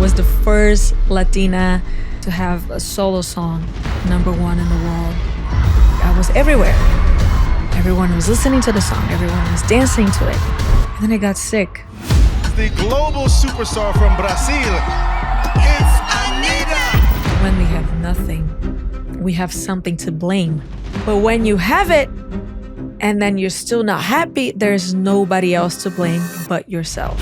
was the first Latina to have a solo song, #1 in the world. I was everywhere. Everyone was listening to the song. Everyone was dancing to it. And then I got sick. The global superstar from Brazil, it's Anitta! When we have nothing, we have something to blame. But when you have it, and then you're still not happy, there's nobody else to blame but yourself.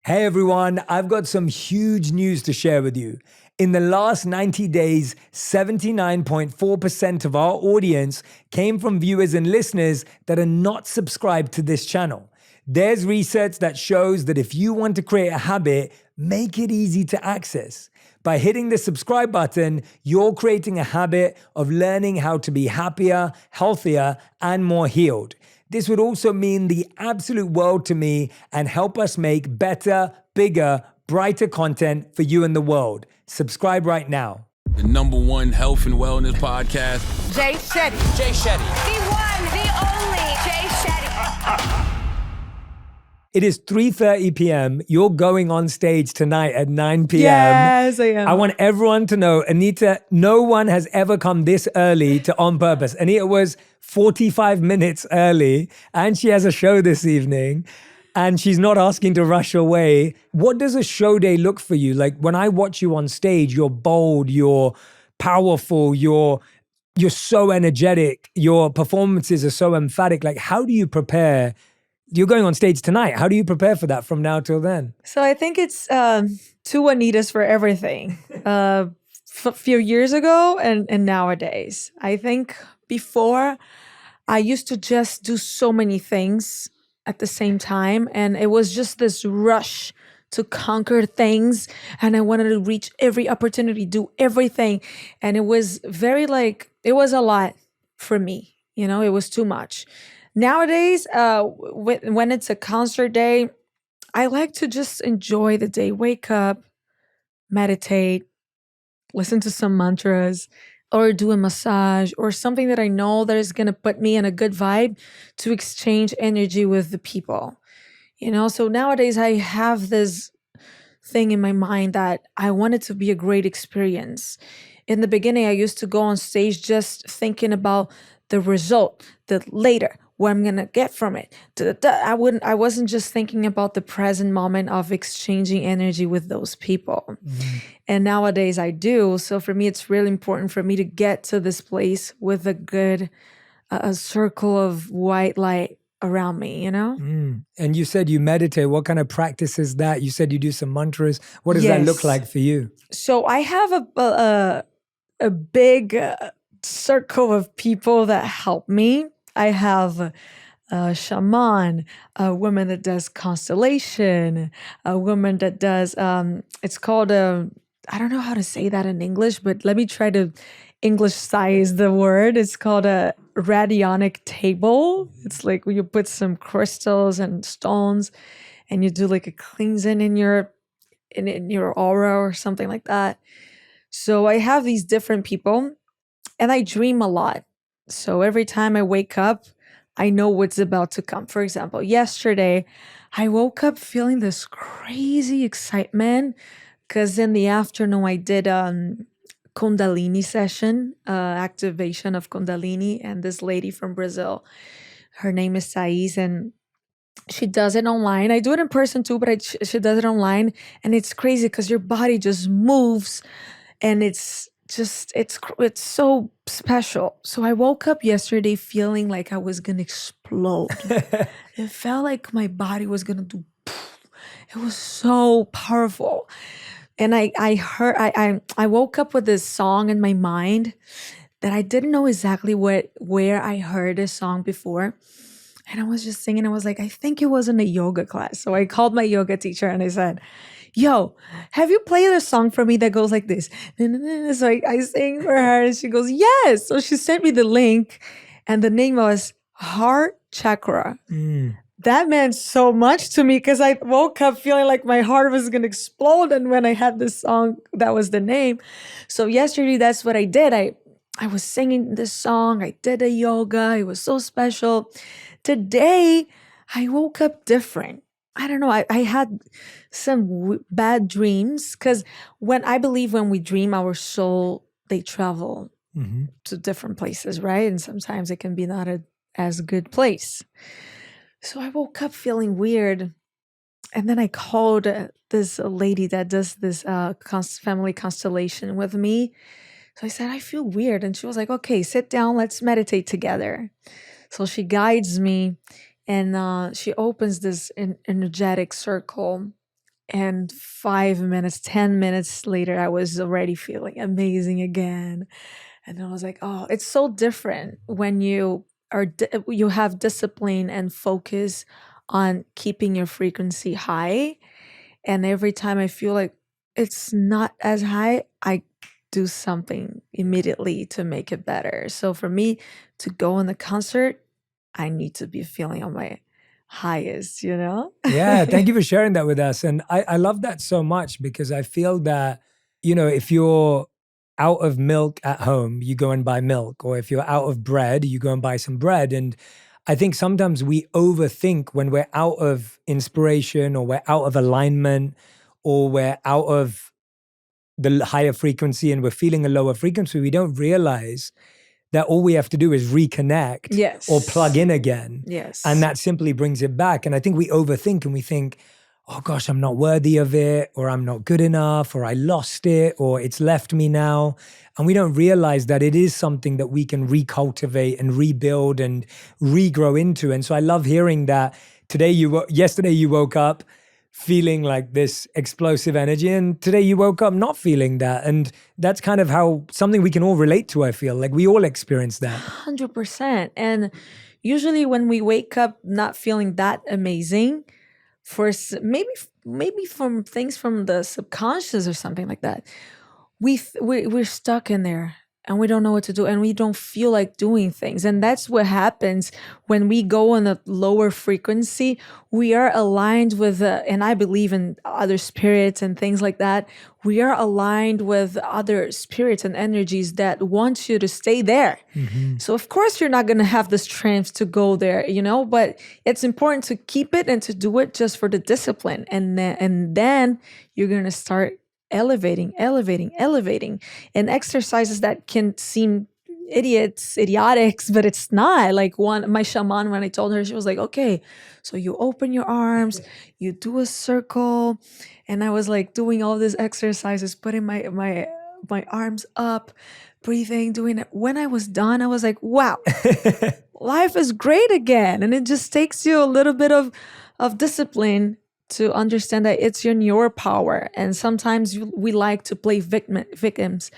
Hey everyone, I've got some huge news to share with you. In the last 90 days, 79.4% of our audience came from viewers and listeners that are not subscribed to this channel. There's research that shows that if you want to create a habit, make it easy to access. By hitting the subscribe button, you're creating a habit of learning how to be happier, healthier, and more healed. This would also mean the absolute world to me and help us make better, bigger, brighter content for you and the world. Subscribe right now. The #1 health and wellness podcast. Jay Shetty. Jay Shetty. The one, the only Jay Shetty. It is 3:30 p.m. You're going on stage tonight at 9 p.m. Yes, I am. I want everyone to know, Anitta, no one has ever come this early to On Purpose. Anitta was 45 minutes early and she has a show this evening and she's not asking to rush away. What does a show day look for you? Like when I watch you on stage, you're bold, you're powerful, you're so energetic, your performances are so emphatic. Like how do you prepare? You're going on stage tonight. How do you prepare for that from now till then? So I think it's two Anittas for everything. A few years ago and nowadays. I think before I used to just do so many things at the same time. And it was just this rush to conquer things. And I wanted to reach every opportunity, do everything. And it was it was a lot for me. You know, it was too much. Nowadays, when it's a concert day, I like to just enjoy the day, wake up, meditate, listen to some mantras, or do a massage or something that I know that is going to put me in a good vibe to exchange energy with the people. You know, so nowadays I have this thing in my mind that I want it to be a great experience. In the beginning, I used to go on stage just thinking about the result, the later, what I'm gonna get from it. I wasn't just thinking about the present moment of exchanging energy with those people. Mm-hmm. And nowadays I do. So for me, it's really important for me to get to this place with a good a circle of white light around me, you know? And you said you meditate. What kind of practice is that? You said you do some mantras. What does that look like for you? So I have a big circle of people that help me. I have a shaman, a woman that does constellation, a woman that does, it's called I don't know how to say that in English, but let me try to English size the word. It's called a radionic table. It's like when you put some crystals and stones and you do like a cleansing in your aura or something like that. So I have these different people and I dream a lot. So every time I wake up, I know what's about to come. For example, yesterday, I woke up feeling this crazy excitement because in the afternoon, I did Kundalini session, activation of Kundalini. And this lady from Brazil, her name is Thais, and she does it online. I do it in person too, but she does it online. And it's crazy because your body just moves and it's so special. So I woke up yesterday feeling like I was gonna explode. It felt like my body was gonna do poof. It was so powerful. And I woke up with this song in my mind that I didn't know exactly where I heard this song before. And I was just singing. I was like, I think it was in a yoga class. So I called my yoga teacher and I said, yo, have you played a song for me that goes like this? So I sang for her and she goes, yes. So she sent me the link and the name was Heart Chakra. That meant so much to me because I woke up feeling like my heart was going to explode. And when I had this song, that was the name. So yesterday, that's what I did. I was singing this song. I did a yoga. It was so special. Today, I woke up different. I don't know. I had some bad dreams because when we dream, our soul, they travel to different places, right? And sometimes it can be not as good place. So I woke up feeling weird. And then I called this lady that does this family constellation with me. So I said, I feel weird. And she was like, okay, sit down. Let's meditate together. So she guides me and she opens this energetic circle. And 5 minutes, 10 minutes later, I was already feeling amazing again. And I was like, oh, it's so different when you you have discipline and focus on keeping your frequency high. And every time I feel like it's not as high, I do something immediately to make it better. So for me to go on the concert, I need to be feeling on my highest, you know? Yeah, thank you for sharing that with us. And I love that so much because I feel that, if you're out of milk at home, you go and buy milk. Or if you're out of bread, you go and buy some bread. And I think sometimes we overthink when we're out of inspiration or we're out of alignment or we're out of the higher frequency and we're feeling a lower frequency, we don't realize that all we have to do is reconnect or plug in again. Yes. And that simply brings it back. And I think we overthink and we think, oh gosh, I'm not worthy of it, or I'm not good enough, or I lost it, or it's left me now. And we don't realize that it is something that we can recultivate and rebuild and regrow into. And so I love hearing that yesterday you woke up feeling like this explosive energy, and today you woke up not feeling that. And that's kind of how something we can all relate to, I feel like we all experience that. 100%. And usually when we wake up not feeling that amazing, maybe from things from the subconscious or something like that, we're stuck in there and we don't know what to do and we don't feel like doing things. And that's what happens when we go on a lower frequency. We are aligned with, and I believe in other spirits and things like that. We are aligned with other spirits and energies that want you to stay there. So of course you're not going to have the strength to go there, but it's important to keep it and to do it just for the discipline. And then you're going to start elevating, and exercises that can seem idiotic, but it's not. Like my shaman, when I told her, she was like, okay, so you open your arms, you do a circle. And I was like doing all these exercises, putting my arms up, breathing, doing it. When I was done, I was like, wow, life is great again. And it just takes you a little bit of discipline to understand that it's in your power. And sometimes we like to play victims,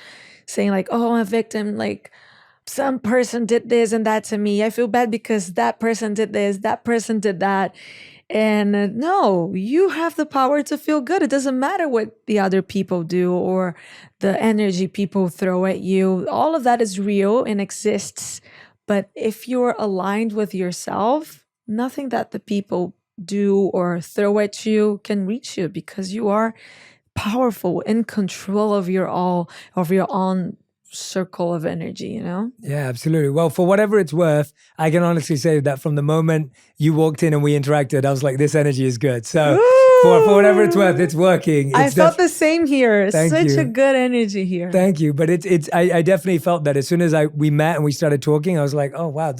saying like, oh, I'm a victim, like some person did this and that to me. I feel bad because that person did this, that person did that. And no, you have the power to feel good. It doesn't matter what the other people do or the energy people throw at you. All of that is real and exists. But if you're aligned with yourself, nothing that the people do or throw at you can reach you, because you are powerful, in control of your own circle of energy, Yeah, absolutely. Well, for whatever it's worth, I can honestly say that from the moment you walked in and we interacted, I was like, this energy is good. So for whatever it's worth, it's working. I felt the same here. Such you. a good energy here. Thank you. But I definitely felt that as soon as we met and we started talking, I was like, oh wow,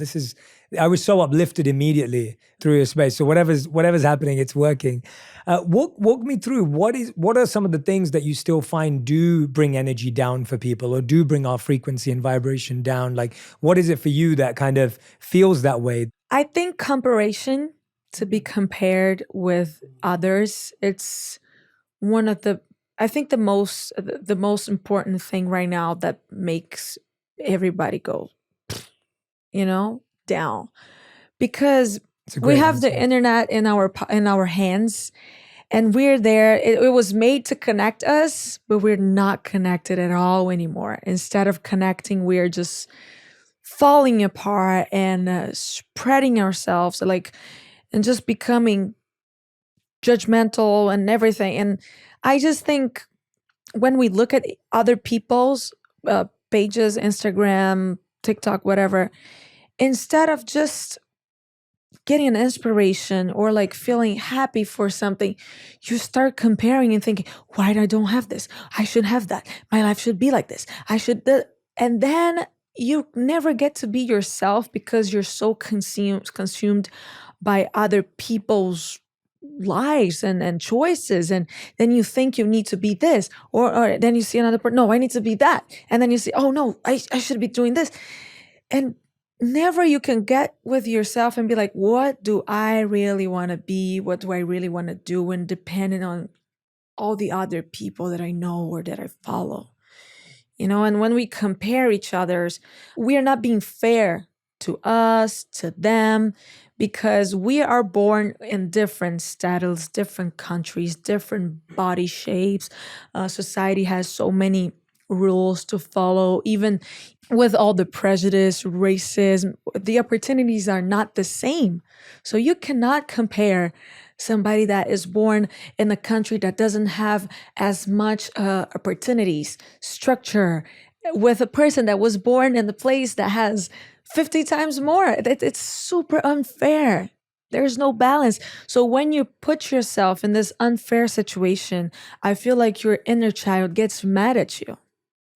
I was so uplifted immediately through your space. So whatever's happening, it's working. Walk me through what are some of the things that you still find do bring energy down for people, or do bring our frequency and vibration down? Like, what is it for you that kind of feels that way? I think comparison, to be compared with others, it's one of the most important thing right now that makes everybody go, down, because we have the internet in our hands, and we're there. It was made to connect us, but we're not connected at all anymore. Instead of connecting, we're just falling apart and spreading ourselves, and just becoming judgmental and everything. And I just think when we look at other people's pages, Instagram, TikTok, whatever, instead of just getting an inspiration or like feeling happy for something, you start comparing and thinking, why I don't have this? I should have that. My life should be like this. I should, and then you never get to be yourself because you're so consumed by other people's lives and choices. And then you think you need to be this, or then you see another person, no, I need to be that. And then you say, oh no, I should be doing this. And never you can get with yourself and be like, what do I really want to be? What do I really want to do? And depending on all the other people that I know or that I follow. And when we compare each other's, we are not being fair to us, to them, because we are born in different status, different countries, different body shapes. Society has so many rules to follow, even with all the prejudice, racism, the opportunities are not the same. So you cannot compare somebody that is born in a country that doesn't have as much opportunities, structure, with a person that was born in the place that has 50 times more. It's super unfair. There's no balance. So when you put yourself in this unfair situation, I feel like your inner child gets mad at you.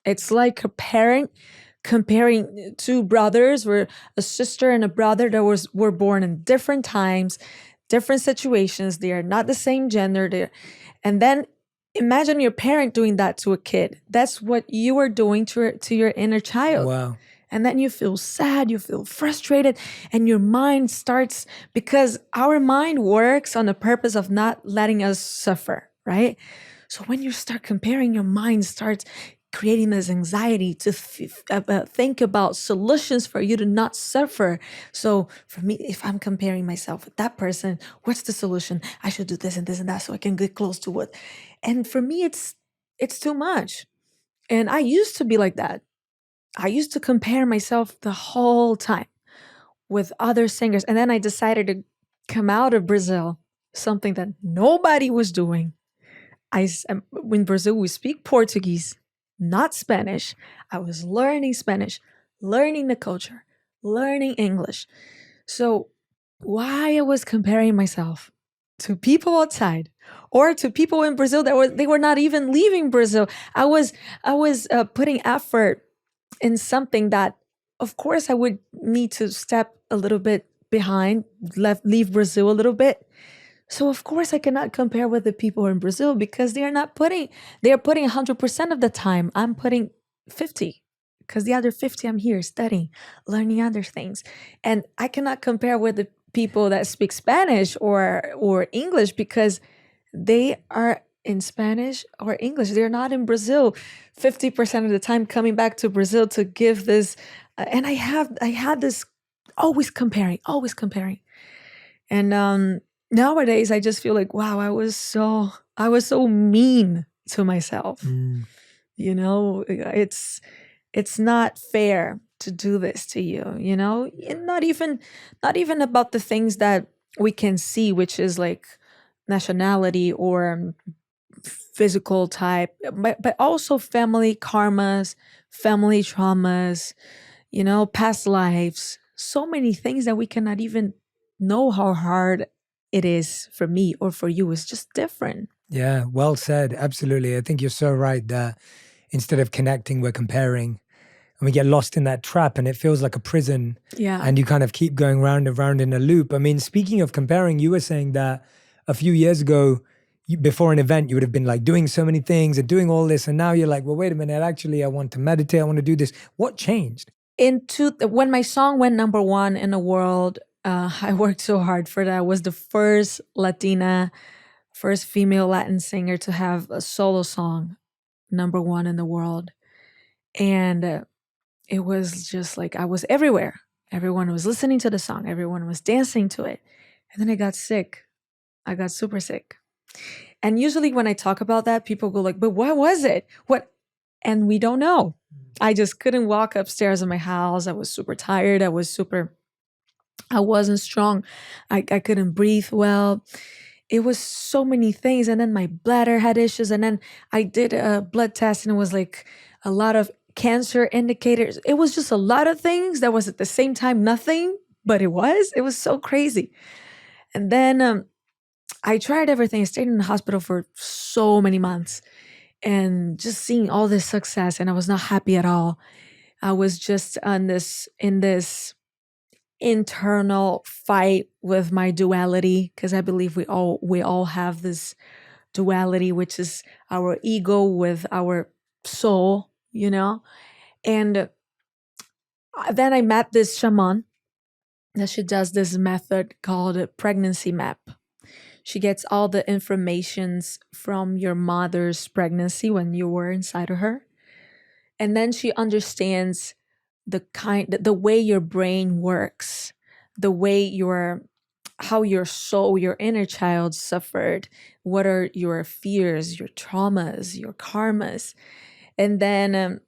It's like a parent comparing two brothers, where a sister and a brother that were born in different times, different situations. They are not the same gender. And then imagine your parent doing that to a kid. That's what you are doing to your inner child. Wow. And then you feel sad, you feel frustrated, and your mind starts, because our mind works on the purpose of not letting us suffer, right? So when you start comparing, your mind starts creating this anxiety to think about solutions for you to not suffer. So for me, if I'm comparing myself with that person, what's the solution? I should do this and this and that so I can get close to what. And for me, it's too much. And I used to be like that. I used to compare myself the whole time with other singers. And then I decided to come out of Brazil, something that nobody was doing. In Brazil, we speak Portuguese, not Spanish. I was learning Spanish, learning the culture, learning English. So why I was comparing myself to people outside or to people in Brazil they were not even leaving Brazil. I was putting effort in something that, of course, I would need to step a little bit behind, leave Brazil a little bit. So of course I cannot compare with the people in Brazil because they are putting 100% of the time. I'm putting 50 because the other 50 I'm here studying, learning other things. And I cannot compare with the people that speak Spanish or English because they are in Spanish or English. They're not in Brazil 50% of the time, coming back to Brazil to give this. And I had this always comparing. And nowadays I just feel like, wow, I was so mean to myself. It's not fair to do this to you, and not even about the things that we can see, which is like nationality or physical type, but also family karmas, family traumas, past lives, so many things that we cannot even know how hard it is for me or for you. It's just different. Yeah, well said. Absolutely. I think you're so right that instead of connecting, we're comparing. And we get lost in that trap and it feels like a prison. Yeah. And you kind of keep going round and round in a loop. I mean, speaking of comparing, you were saying that a few years ago, before an event, you would have been like doing so many things and doing all this. And now you're like, well, wait a minute, actually, I want to meditate. I want to do this. What changed? When my song went #1 in the world, I worked so hard for that. I was the first female Latin singer to have a solo song #1 in the world. And it was just like I was everywhere. Everyone was listening to the song. Everyone was dancing to it. And then I got sick. I got super sick. And usually when I talk about that, people go like, but what was it? What? And we don't know. I just couldn't walk upstairs in my house. I was super tired. I wasn't strong. I couldn't breathe well. It was so many things. And then my bladder had issues. And then I did a blood test and it was like a lot of cancer indicators. It was just a lot of things that was at the same time nothing, but it was so crazy. And then I tried everything. I stayed in the hospital for so many months and just seeing all this success, and I was not happy at all. I was just in this internal fight with my duality, because I believe we all have this duality, which is our ego with our soul, And then I met this shaman that she does this method called a pregnancy map. She gets all the informations from your mother's pregnancy when you were inside of her. And then she understands the way your brain works, the way how your soul, your inner child suffered, what are your fears, your traumas, your karmas. And then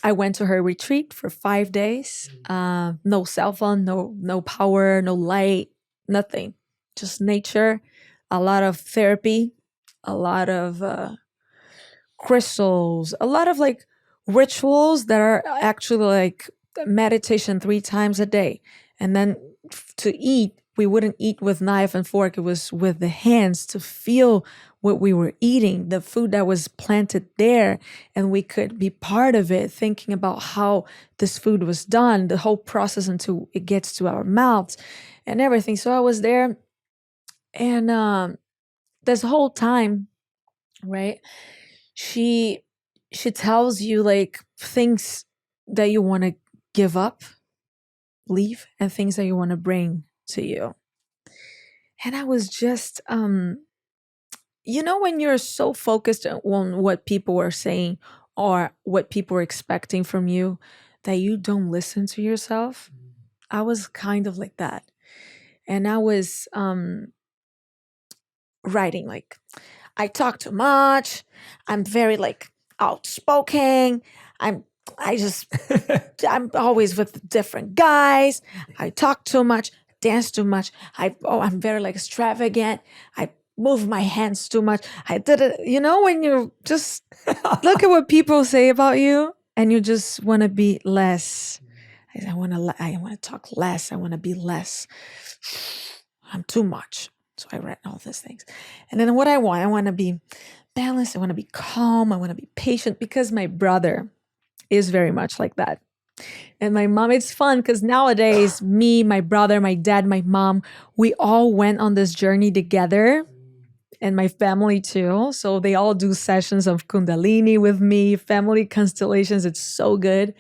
I went to her retreat for 5 days. No cell phone, no power, no light, nothing. Just nature, a lot of therapy, a lot of crystals, a lot of like rituals that are actually like meditation 3 times a day. And then to eat, we wouldn't eat with knife and fork. It was with the hands to feel what we were eating, the food that was planted there. And we could be part of it, thinking about how this food was done, the whole process until it gets to our mouths and everything. So I was there, and this whole time, right, she tells you like things that you want to give up, leave, and things that you want to bring to you. And I was just, when you're so focused on what people are saying or what people are expecting from you that you don't listen to yourself. I was kind of like that. And I was writing like, I talk too much. I'm very like outspoken. I'm always with different guys. I talk too much, dance too much. I'm very like extravagant. I move my hands too much. I did it. When you just look at what people say about you and you just want to be less. I want to talk less. I want to be less. I'm too much. So I read all these things. And then what I want to be balanced. I want to be calm. I want to be patient, because my brother is very much like that. And my mom, it's fun because nowadays, me, my brother, my dad, my mom, we all went on this journey together, and my family too. So they all do sessions of Kundalini with me, family constellations. It's so good.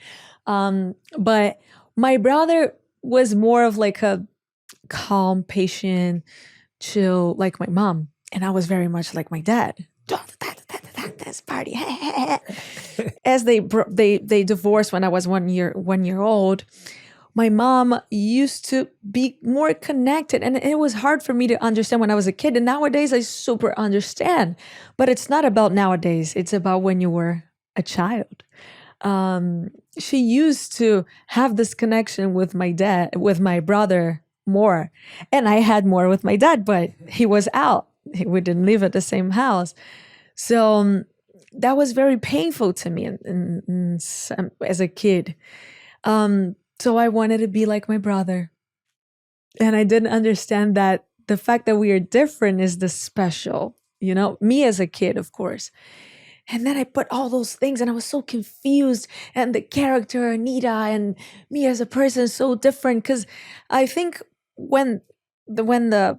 But my brother was more of like a calm, patient, chill, like my mom. And I was very much like my dad. This party. As they divorced when I was 1 year old, my mom used to be more connected, and it was hard for me to understand when I was a kid. And nowadays I super understand, but it's not about nowadays. It's about when you were a child. She used to have this connection with my brother more, and I had more with my dad, but he was out. We didn't live at the same house. So that was very painful to me as a kid. So I wanted to be like my brother. And I didn't understand that the fact that we are different is the special, me as a kid, of course. And then I put all those things and I was so confused. And the character, Anitta, and me as a person is so different. Because I think when the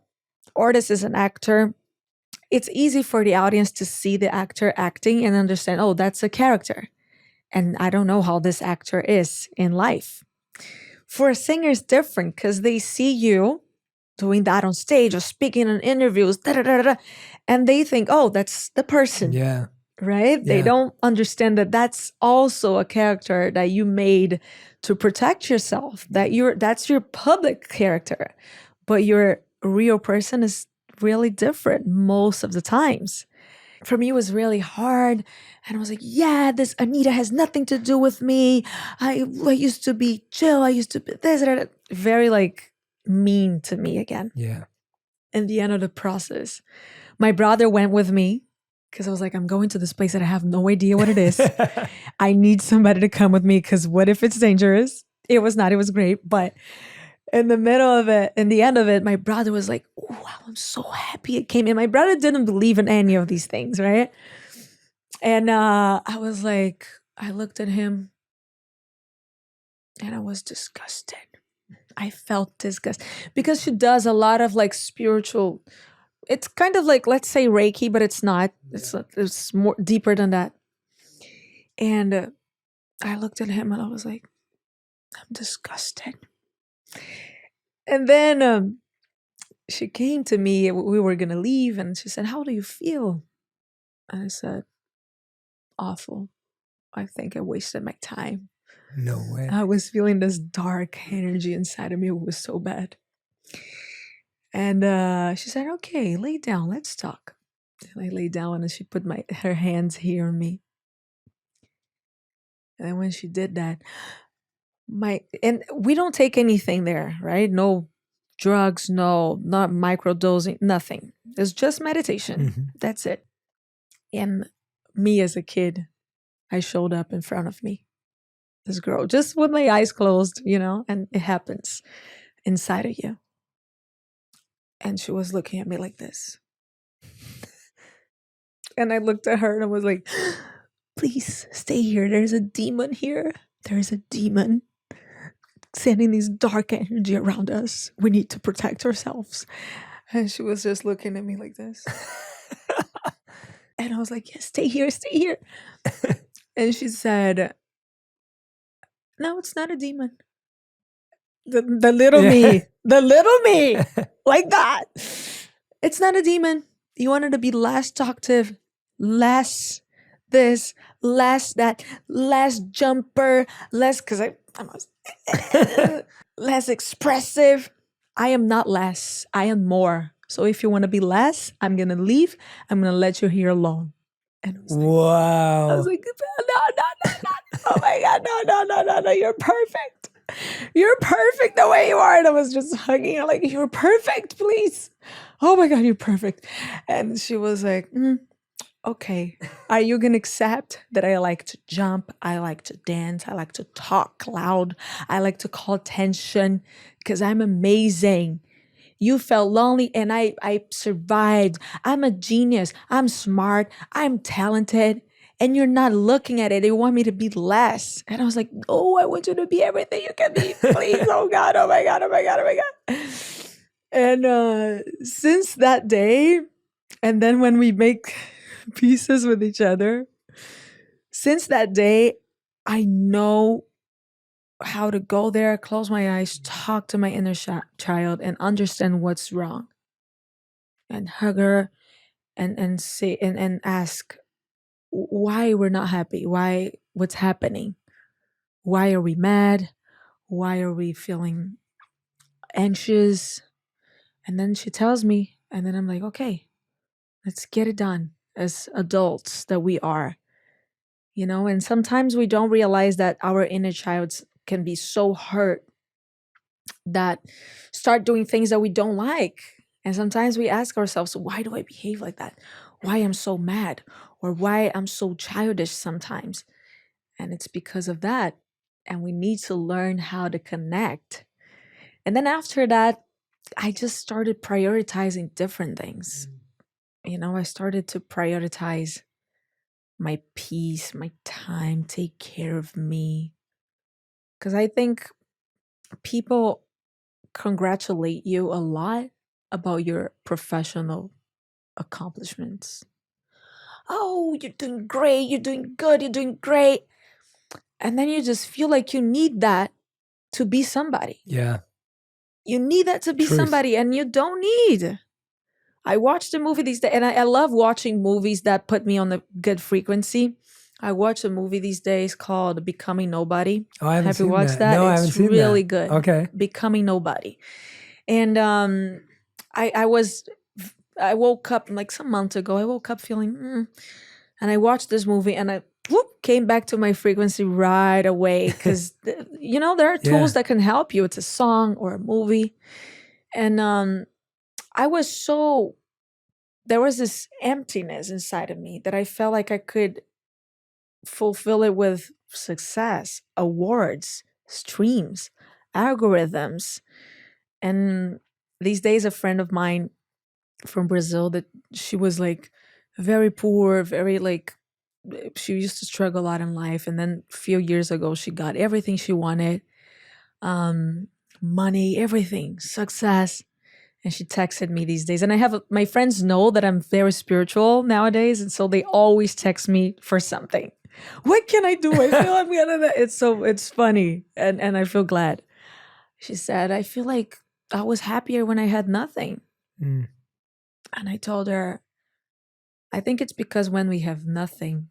artist is an actor, it's easy for the audience to see the actor acting and understand, oh, that's a character. And I don't know how this actor is in life. For a singer, it's different because they see you doing that on stage or speaking in interviews, and they think, oh, that's the person. Yeah. Right? Yeah. They don't understand that that's also a character that you made to protect yourself, that's your public character. But your real person is really different most of the times. For me, it was really hard. And I was like, yeah, this Anitta has nothing to do with me. I used to be chill. I used to be this. Very like mean to me again. Yeah. In the end of the process, my brother went with me because I was like, I'm going to this place that I have no idea what it is. I need somebody to come with me because what if it's dangerous? It was not. It was great. But in the middle of it, in the end of it, my brother was like, "Oh, wow, I'm so happy it came in." My brother didn't believe in any of these things, right? And I was like, I looked at him and I was disgusted. I felt disgust because she does a lot of like spiritual. It's kind of like, let's say Reiki, but it's not. It's more deeper than that. And I looked at him and I was like, I'm disgusted. And then she came to me. We were gonna leave, and she said, "How do you feel?" And I said, "Awful. I think I wasted my time." No way. I was feeling this dark energy inside of me. It was so bad. And she said, "Okay, lay down. Let's talk." And I lay down, and she put her hands here on me. And then when she did that, and we don't take anything there, right? No drugs, not microdosing, nothing. It's just meditation. That's it. And me as a kid, I showed up in front of me. This girl, just with my eyes closed, and it happens inside of you. And she was looking at me like this. And I looked at her and I was like, "Please stay here. There's a demon here. There's a demon sending this dark energy around us. We need to protect ourselves." And she was just looking at me like this. And I was like, "Yes, stay here, stay here." And she said, "No, it's not a demon." The little me, like that. "It's not a demon. You wanted to be less talkative, less this, less that, less jumper, less," because I was less expressive. I am not less. I am more. So if you want to be less, I'm going to leave. I'm going to let you here alone. And I was like, Wow. I was like, no. Oh my God, no. You're perfect. You're perfect the way you are. And I was just hugging her like, "You're perfect, please. Oh my God, you're perfect." And she was like, "Okay, are you going to accept that I like to jump? I like to dance. I like to talk loud. I like to call attention because I'm amazing. You felt lonely and I survived. I'm a genius. I'm smart. I'm talented. And you're not looking at it. You want me to be less." And I was like, "No, I want you to be everything you can be. Please. Oh God, oh my God, oh my God, oh my God." And since that day, and then when we make pieces with each other, since that day, I know how to go there, close my eyes, talk to my inner child, and understand what's wrong, and hug her, and say and ask why we're not happy, what's happening, why are we mad, why are we feeling anxious. And then she tells me, and then I'm like, okay, let's get it done as adults that we are. And sometimes we don't realize that our inner child can be so hurt that start doing things that we don't like. And sometimes we ask ourselves, why do I behave like that? Why I'm so mad? Or why I'm so childish sometimes? And it's because of that. And we need to learn how to connect. And then after that, I just started prioritizing different things. I started to prioritize my peace, my time, take care of me. Because I think people congratulate you a lot about your professional accomplishments. "Oh, you're doing great. You're doing good. You're doing great." And then you just feel like you need that to be somebody. Yeah. You need that to be Truth. somebody, and you don't need. I watched a movie these days, and I love watching movies that put me on a good frequency. I watched a movie these days called Becoming Nobody. Oh, I haven't Have you seen watched that? that? No, I haven't It's seen that. really good. Okay. Becoming Nobody. And I woke up like some months ago. I woke up feeling, and I watched this movie, and I came back to my frequency right away because there are tools that can help you. It's a song or a movie, and there was this emptiness inside of me that I felt like I could fulfill it with success, awards, streams, algorithms. And these days, a friend of mine from Brazil, that she was like very poor, very like, she used to struggle a lot in life. And then a few years ago, she got everything she wanted, money, everything, success. And she texted me these days. And I have, my friends know that I'm very spiritual nowadays. And so they always text me for something. What can I do? I feel I'm gonna, it's funny. And I feel glad. She said, I feel like I was happier when I had nothing. Mm. And I told her, I think it's because when we have nothing,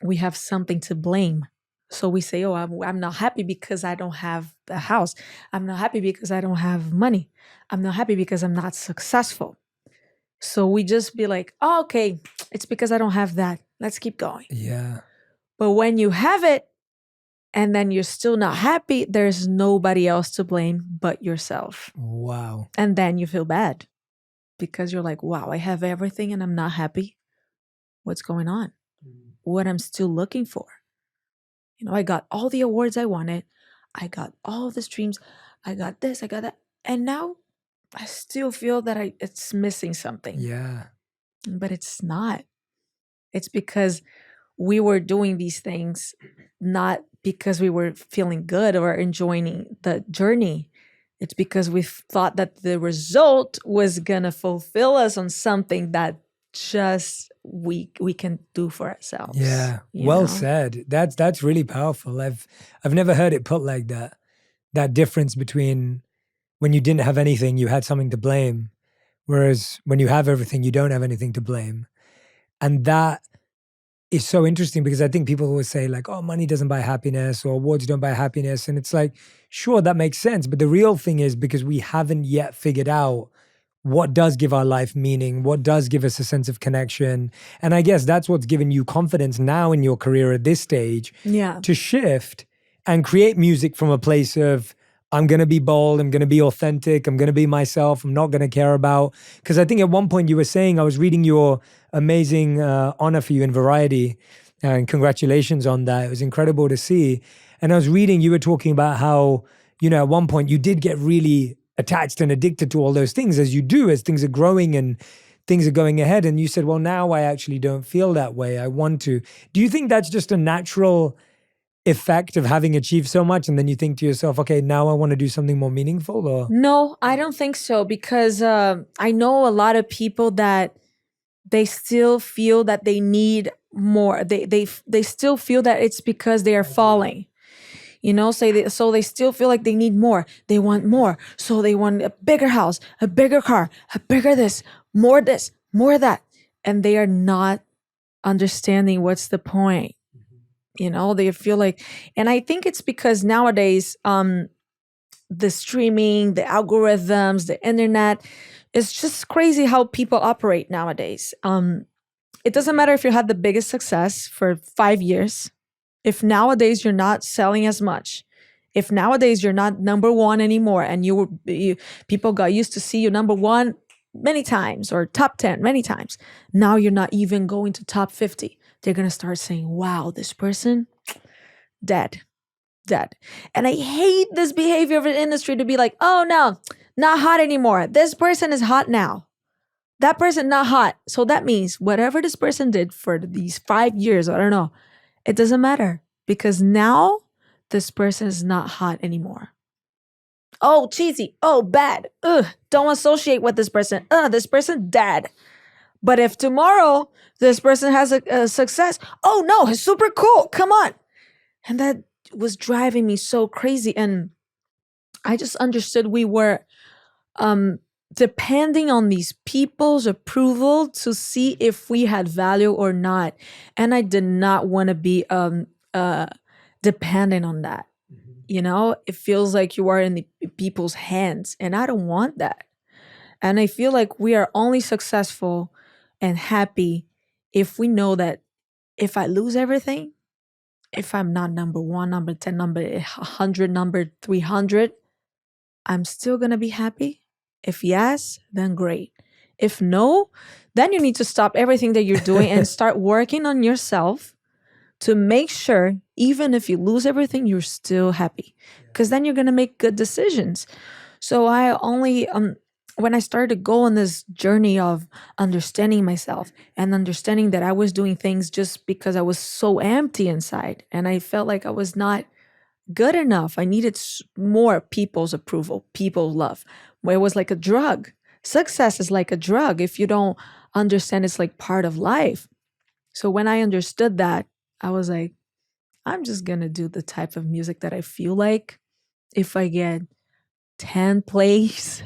we have something to blame. So we say, oh, I'm not happy because I don't have a house. I'm not happy because I don't have money. I'm not happy because I'm not successful. So we just be like, oh, okay, it's because I don't have that. Let's keep going. Yeah. But when you have it and then you're still not happy, there's nobody else to blame but yourself. Wow. And then you feel bad because you're like, wow, I have everything and I'm not happy. What's going on? What I'm still looking for? You know, I got all the awards I wanted. I got all the streams. I got this, I got that. And now I still feel that it's missing something. Yeah. But it's not. It's because we were doing these things not because we were feeling good or enjoying the journey. It's because we thought that the result was going to fulfill us on something that just we can do for ourselves. Yeah. you Well know? said. That's really powerful. I've never heard it put like that. That difference between when you didn't have anything, you had something to blame. Whereas when you have everything, you don't have anything to blame. And that is so interesting because I think people always say like, oh, money doesn't buy happiness or awards don't buy happiness. And it's like, sure, that makes sense. But the real thing is because we haven't yet figured out what does give our life meaning, what does give us a sense of connection. And I guess that's what's given you confidence now in your career at this stage to shift and create music from a place of, I'm going to be bold, I'm going to be authentic, I'm going to be myself, I'm not going to care about. Because I think at one point you were saying, I was reading your amazing honor for you in Variety, and congratulations on that. It was incredible to see. And I was reading, you were talking about how, you know, at one point you did get really attached and addicted to all those things, as you do, as things are growing and things are going ahead. And you said, well, now I actually don't feel that way. I want to. Do you think that's just a natural effect of having achieved so much, and then you think to yourself, okay, now I want to do something more meaningful? Or No, I don't think so, because I know a lot of people that they still feel that they need more. They still feel that it's because they are falling. You know, so they still feel like they need more. They want more. So they want a bigger house, a bigger car, a bigger this, more that. And they are not understanding what's the point. You know, they feel like, and I think it's because nowadays, the streaming, the algorithms, the internet, it's just crazy how people operate nowadays. It doesn't matter if you had the biggest success for 5 years. If nowadays you're not selling as much, if nowadays you're not number one anymore, and people got used to see you number one many times or top 10 many times, now you're not even going to top 50. They're going to start saying, wow, this person, dead. And I hate this behavior of the industry to be like, oh no, not hot anymore. This person is hot now. That person not hot. So that means whatever this person did for these 5 years, I don't know, it doesn't matter, because now this person is not hot anymore. Oh, cheesy. Oh, bad. Ugh, don't associate with this person. This person dead. But if tomorrow this person has a success, oh no, it's super cool. Come on. And that was driving me so crazy. And I just understood we were depending on these people's approval to see if we had value or not. And I did not want to be dependent on that. You know, it feels like you are in the people's hands, and I don't want that. And I feel like we are only successful and happy if we know that if I lose everything, if I'm not number 1, number 10, number 100, number 300, I'm still going to be happy. If yes, then great. If no, then you need to stop everything that you're doing and start working on yourself to make sure, even if you lose everything, you're still happy. Because then you're going to make good decisions. So I only when I started to go on this journey of understanding myself and understanding that I was doing things just because I was so empty inside and I felt like I was not good enough. I needed more people's approval, people's love. Where it was like a drug. Success is like a drug. If you don't understand, it's like part of life. So when I understood that, I was like, I'm just gonna do the type of music that I feel like. If I get 10 plays,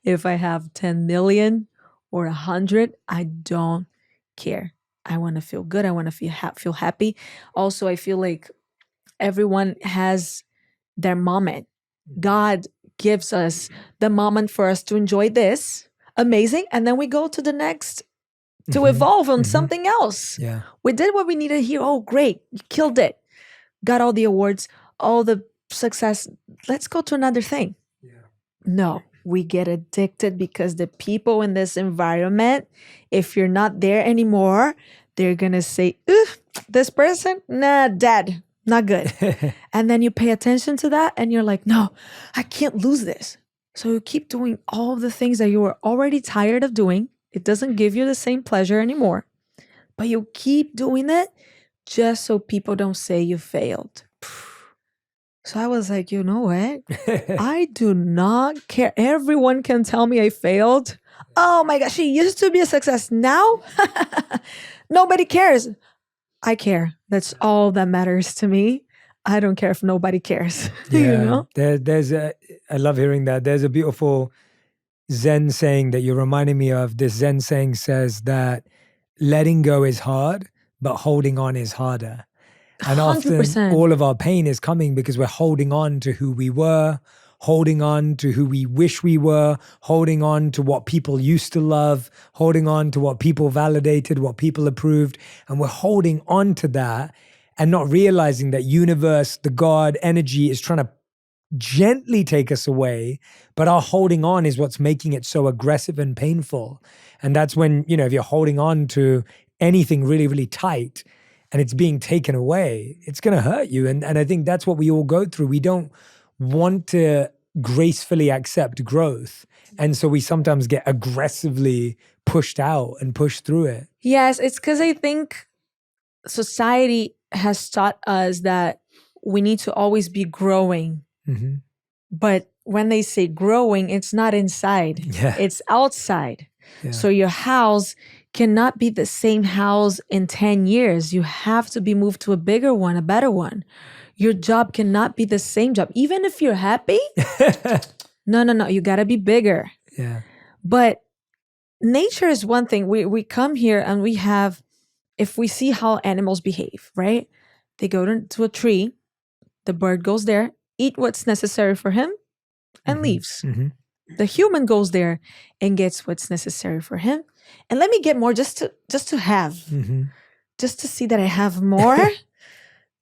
if I have 10 million or 100, I don't care. I want to feel good. I want to feel happy. Also, I feel like everyone has their moment. God gives us the moment for us to enjoy this. Amazing. And then we go to the next to evolve on something else. Yeah. We did what we needed here. Oh, great. You killed it. Got all the awards, all the success. Let's go to another thing. No, we get addicted because the people in this environment, if you're not there anymore, they're going to say, this person, nah, dead, not good. And then you pay attention to that and you're like, no, I can't lose this. So you keep doing all the things that you were already tired of doing. It doesn't give you the same pleasure anymore, but you keep doing it just so people don't say you failed. So I was like, you know what? I do not care. Everyone can tell me I failed. Oh my gosh, she used to be a success. Now, nobody cares. I care. That's all that matters to me. I don't care if nobody cares. Yeah. You know? I love hearing that. There's a beautiful Zen saying that you're reminding me of. This Zen saying says that letting go is hard, but holding on is harder. And often 100%. all of our pain is coming because we're holding on to who we were, holding on to who we wish we were, holding on to what people used to love, holding on to what people validated, what people approved. And we're holding on to that and not realizing that universe, the God energy is trying to gently take us away, but our holding on is what's making it so aggressive and painful. And that's when, if you're holding on to anything really, really tight, and it's being taken away, it's going to hurt you. And I think that's what we all go through. We don't want to gracefully accept growth. And so we sometimes get aggressively pushed out and pushed through it. Yes, it's because I think society has taught us that we need to always be growing. Mm-hmm. But when they say growing, it's not inside. Yeah. It's outside. Yeah. So your house cannot be the same house in 10 years. You have to be moved to a bigger one, a better one. Your job cannot be the same job. Even if you're happy, no. You got to be bigger. Yeah. But nature is one thing. We come here and we have, if we see how animals behave, right? They go to a tree, the bird goes there, eat what's necessary for him, and leaves. Mm-hmm. The human goes there and gets what's necessary for him. And let me get more just to have, just to see that I have more,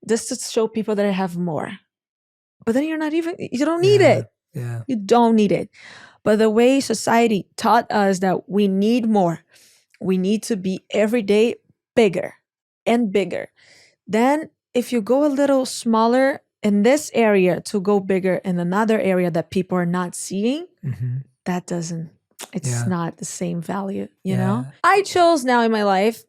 just to show people that I have more. But then you don't need it. Yeah. You don't need it. But the way society taught us that we need more, we need to be every day bigger and bigger. Then if you go a little smaller in this area to go bigger in another area that people are not seeing, that doesn't, it's not the same value, you know? I chose now in my life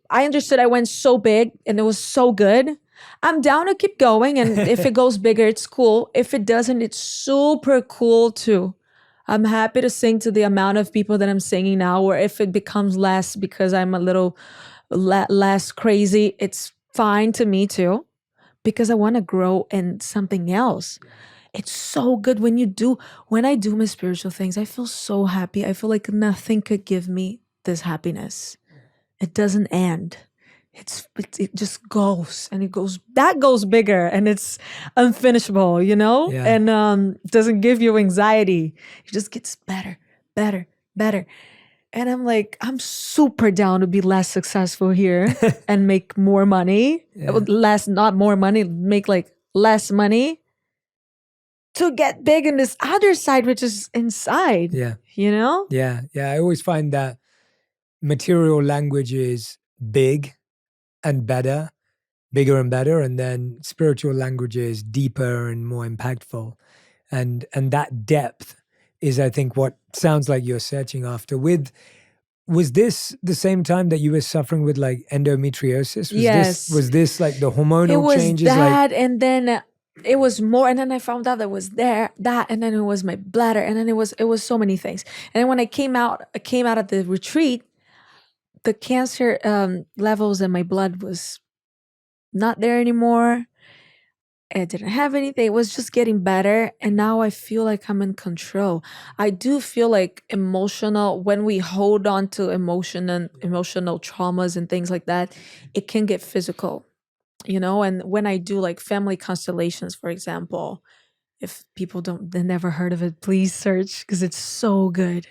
I understood I went so big and it was so good. I'm down to keep going. And if it goes bigger, it's cool. If it doesn't, it's super cool too. I'm happy to sing to the amount of people that I'm singing now, or if it becomes less because I'm a little less crazy, it's fine to me too, because I want to grow in something else. It's so good when I do my spiritual things, I feel so happy. I feel like nothing could give me this happiness. It doesn't end. It just goes and that goes bigger and it's unfinishable, you know? Yeah. And doesn't give you anxiety. It just gets better. And I'm like, I'm super down to be less successful here and make more money. Not more money, make like less money to get big in this other side, which is inside. Yeah. You know? Yeah. I always find that material language is big and better, bigger and better. And then spiritual language is deeper and more impactful. and that depth is, I think, what sounds like you're searching after. Was this the same time that you were suffering with like endometriosis? Yes. Was this like the hormonal It was changes? that, and then it was more, and then I found out that was that, and then it was my bladder, and then it was so many things. And then when I came out at the retreat, the cancer levels in my blood was not there anymore. I didn't have anything. It was just getting better. And now I feel like I'm in control. I do feel like when we hold on to emotional traumas and things like that, it can get physical, And when I do like family constellations, for example, if people they never heard of it, please search because it's so good.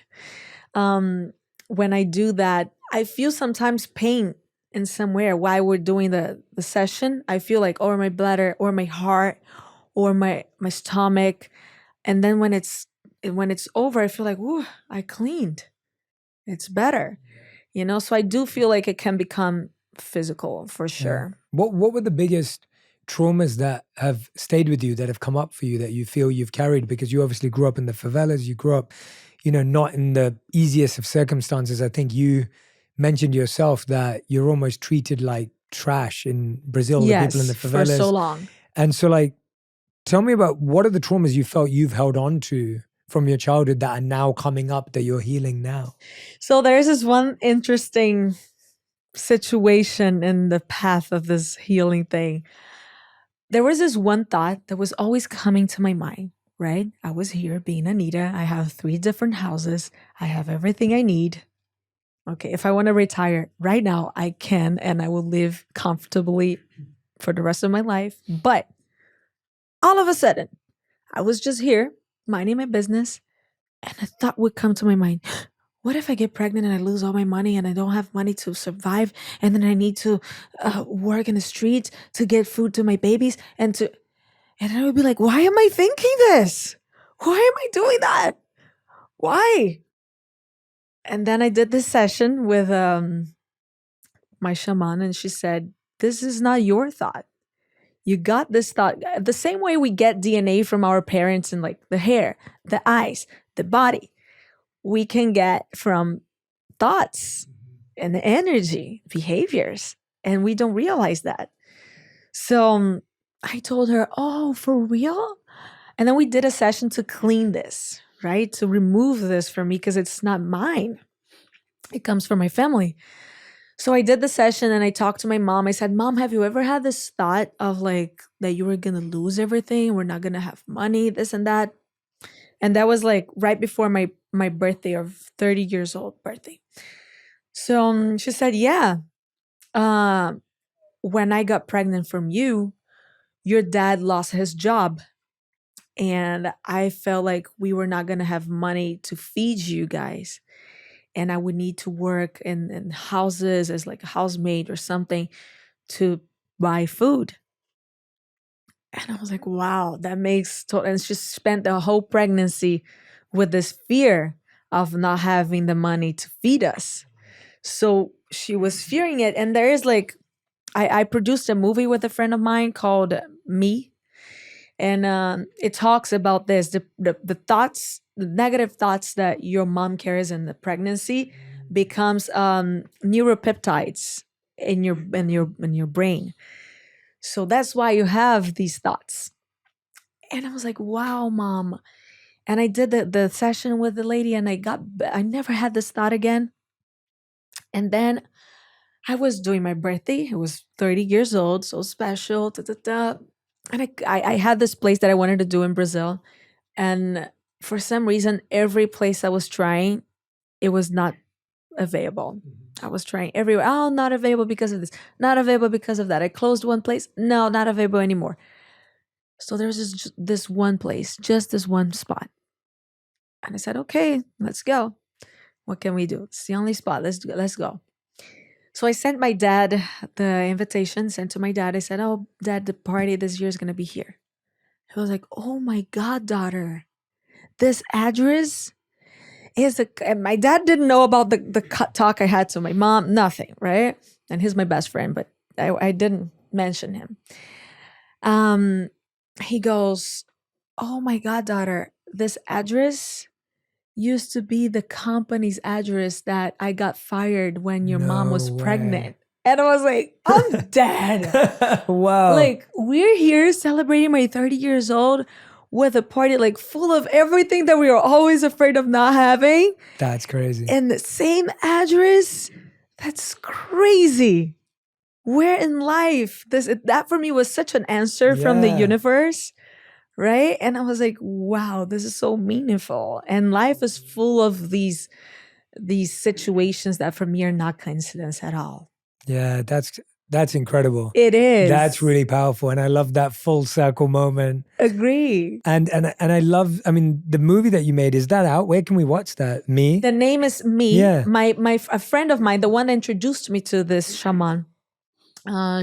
When I do that, I feel sometimes pain in somewhere while we're doing the session. I feel like, or my bladder, or my heart, or my stomach, and then when it's over, I feel like, ooh, I cleaned. It's better, So I do feel like it can become physical for sure. Yeah. What were the biggest traumas that have stayed with you, that have come up for you, that you feel you've carried? Because you obviously grew up in the favelas, you grew up, not in the easiest of circumstances. I think you mentioned yourself that you're almost treated like trash in Brazil, the people in the favelas. For so long. And so like, tell me about what are the traumas you felt you've held on to from your childhood that are now coming up, that you're healing now? So there's this one interesting situation in the path of this healing thing. There was this one thought that was always coming to my mind, right? I was here being Anitta. I have 3 different houses. I have everything I need. Okay, if I want to retire right now, I can, and I will live comfortably for the rest of my life. But all of a sudden, I was just here minding my business, and a thought would come to my mind. What if I get pregnant and I lose all my money and I don't have money to survive, and then I need to work in the streets to get food to my babies and I would be like, why am I thinking this? Why am I doing that? Why? And then I did this session with my shaman, and she said, this is not your thought. You got this thought the same way we get DNA from our parents and like the hair, the eyes, the body. We can get from thoughts and the energy, behaviors, and we don't realize that. So I told her, oh, for real? And then we did a session to clean this, right? To remove this from me because it's not mine. It comes from my family. So I did the session and I talked to my mom. I said, Mom, have you ever had this thought of like that you were going to lose everything? We're not going to have money, this and that. And that was like right before my birthday, of 30 years old birthday. So she said, yeah, when I got pregnant from you, your dad lost his job. And I felt like we were not going to have money to feed you guys. And I would need to work in houses as like a housemaid or something to buy food. And I was like, wow, that makes total. And she spent the whole pregnancy with this fear of not having the money to feed us. So she was fearing it. And there is like, I produced a movie with a friend of mine called Me. And it talks about this, the thoughts, the negative thoughts that your mom carries in the pregnancy becomes neuropeptides in your brain. So that's why you have these thoughts. And I was like, wow, Mom. And I did the session with the lady, and I never had this thought again. And then I was doing my birthday. I was 30 years old, so special. And I had this place that I wanted to do in Brazil. And for some reason, every place I was trying, it was not available. I was trying everywhere. Oh, not available because of this. Not available because of that. I closed one place. No, not available anymore. So there's this one place, just this one spot. And I said, okay, let's go. What can we do? It's the only spot. Let's go. So I sent my dad the invitation, sent to my dad. I said, oh, Dad, the party this year is going to be here. He was like, oh my God, daughter, this address is and my dad didn't know about the talk I had to my mom, nothing, right? And he's my best friend, but I didn't mention him. He goes, oh my God, daughter, this address used to be the company's address that I got fired when your mom was No way. pregnant. And I was like, I'm dead. Wow. Like, we're here celebrating my 30 years old with a party like full of everything that we were always afraid of not having. That's crazy. And the same address? That's crazy. Where in life? That for me was such an answer from the Yeah. universe, right? And I was like, wow, this is so meaningful. And life is full of these situations that for me are not coincidence at all. Yeah, that's incredible. It is. That's really powerful. And I love that full circle moment. Agree. And I love, I mean, the movie that you made, is that out? Where can we watch that? Me? The name is Me. Yeah. A friend of mine, the one that introduced me to this shaman,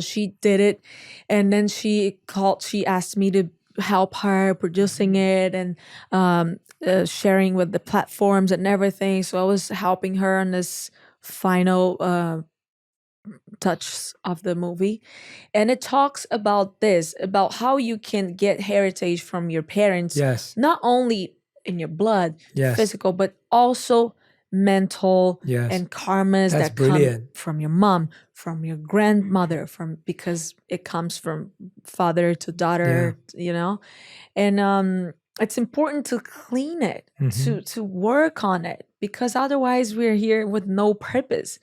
she did it, and then she asked me to help her producing it and sharing with the platforms and everything. So I was helping her on this final touch of the movie, and it talks about how you can get heritage from your parents. Yes. Not only in your blood, Yes. physical, but also mental Yes. and karmas That's that brilliant. come from your mom, from your grandmother, because it comes from father to daughter, and it's important to clean it, to work on it, because otherwise we're here with no purpose.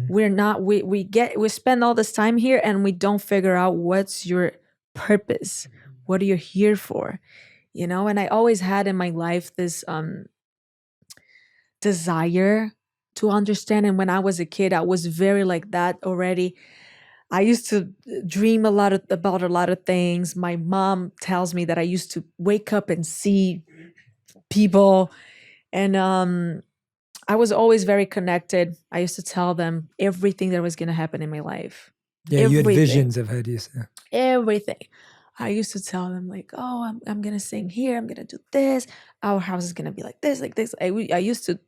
We're not, we spend all this time here and we don't figure out what's your purpose. What are you here for? And I always had in my life this desire to understand. And when I was a kid, I was very like that already. I used to dream about a lot of things. My mom tells me that I used to wake up and see people, and I was always very connected. I used to tell them everything that was going to happen in my life. Yeah, you had Everything. visions, I've heard you say. Everything. I used to tell them like, oh, I'm going to sing here. I'm going to do this. Our house is going to be like this, like this. I used to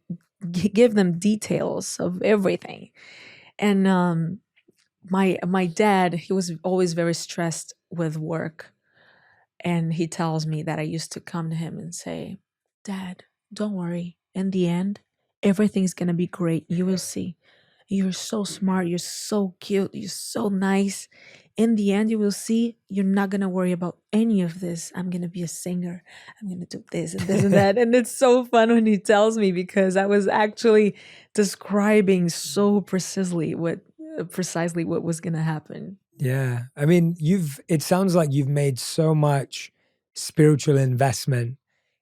give them details of everything. And my dad, he was always very stressed with work. And he tells me that I used to come to him and say, Dad, don't worry. In the end, everything's going to be great. You will see. You're so smart. You're so cute. You're so nice. In the end, you will see you're not going to worry about any of this. I'm going to be a singer. I'm going to do this and this and that. And it's so fun when he tells me, because I was actually describing so precisely what was going to happen. Yeah. I mean, it sounds like you've made so much spiritual investment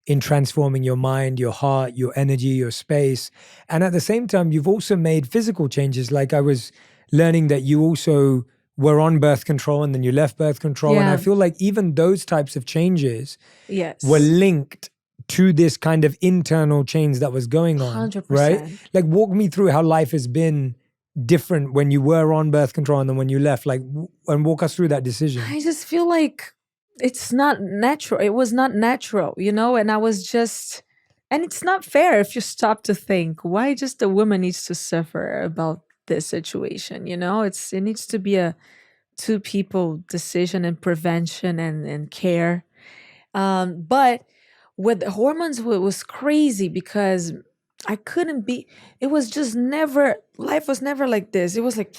in transforming your mind, your heart, your energy, your space. And at the same time, you've also made physical changes. Like I was learning that you also were on birth control and then you left birth control. Yeah. And I feel like even those types of changes Yes. were linked to this kind of internal change that was going on. 100%. Right? Like walk me through how life has been different when you were on birth control and then when you left, like, and walk us through that decision. I just feel like it's not natural. It was not natural, and I was just, and it's not fair if you stop to think, why just a woman needs to suffer about this situation, it needs to be a two people decision and prevention and care. But with the hormones, it was crazy because I couldn't be, it was just never, life was never like this. It was like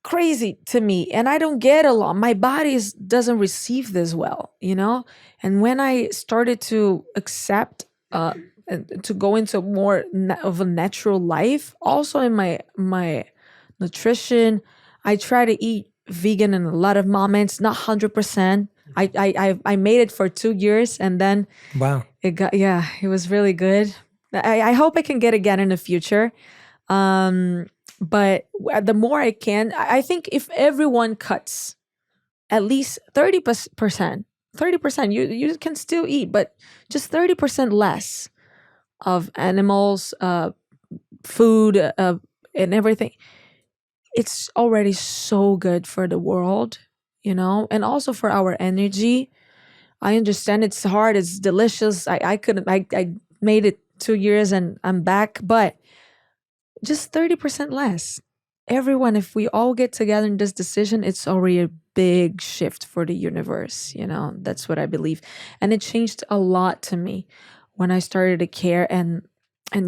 crazy to me, and I don't get along. My body doesn't receive this well, And when I started to accept and to go into more of a natural life, also in my nutrition, I try to eat vegan in a lot of moments, not 100%. I made it for 2 years, and then Wow, it was really good. I hope I can get again in the future. But the more I can, I think if everyone cuts at least 30%, you can still eat, but just 30% less of animals, food, and everything. It's already so good for the world, and also for our energy. I understand it's hard, it's delicious. I made it 2 years and I'm back, but just 30% less. Everyone, if we all get together in this decision, it's already a big shift for the universe. That's what I believe. And it changed a lot to me when I started to care and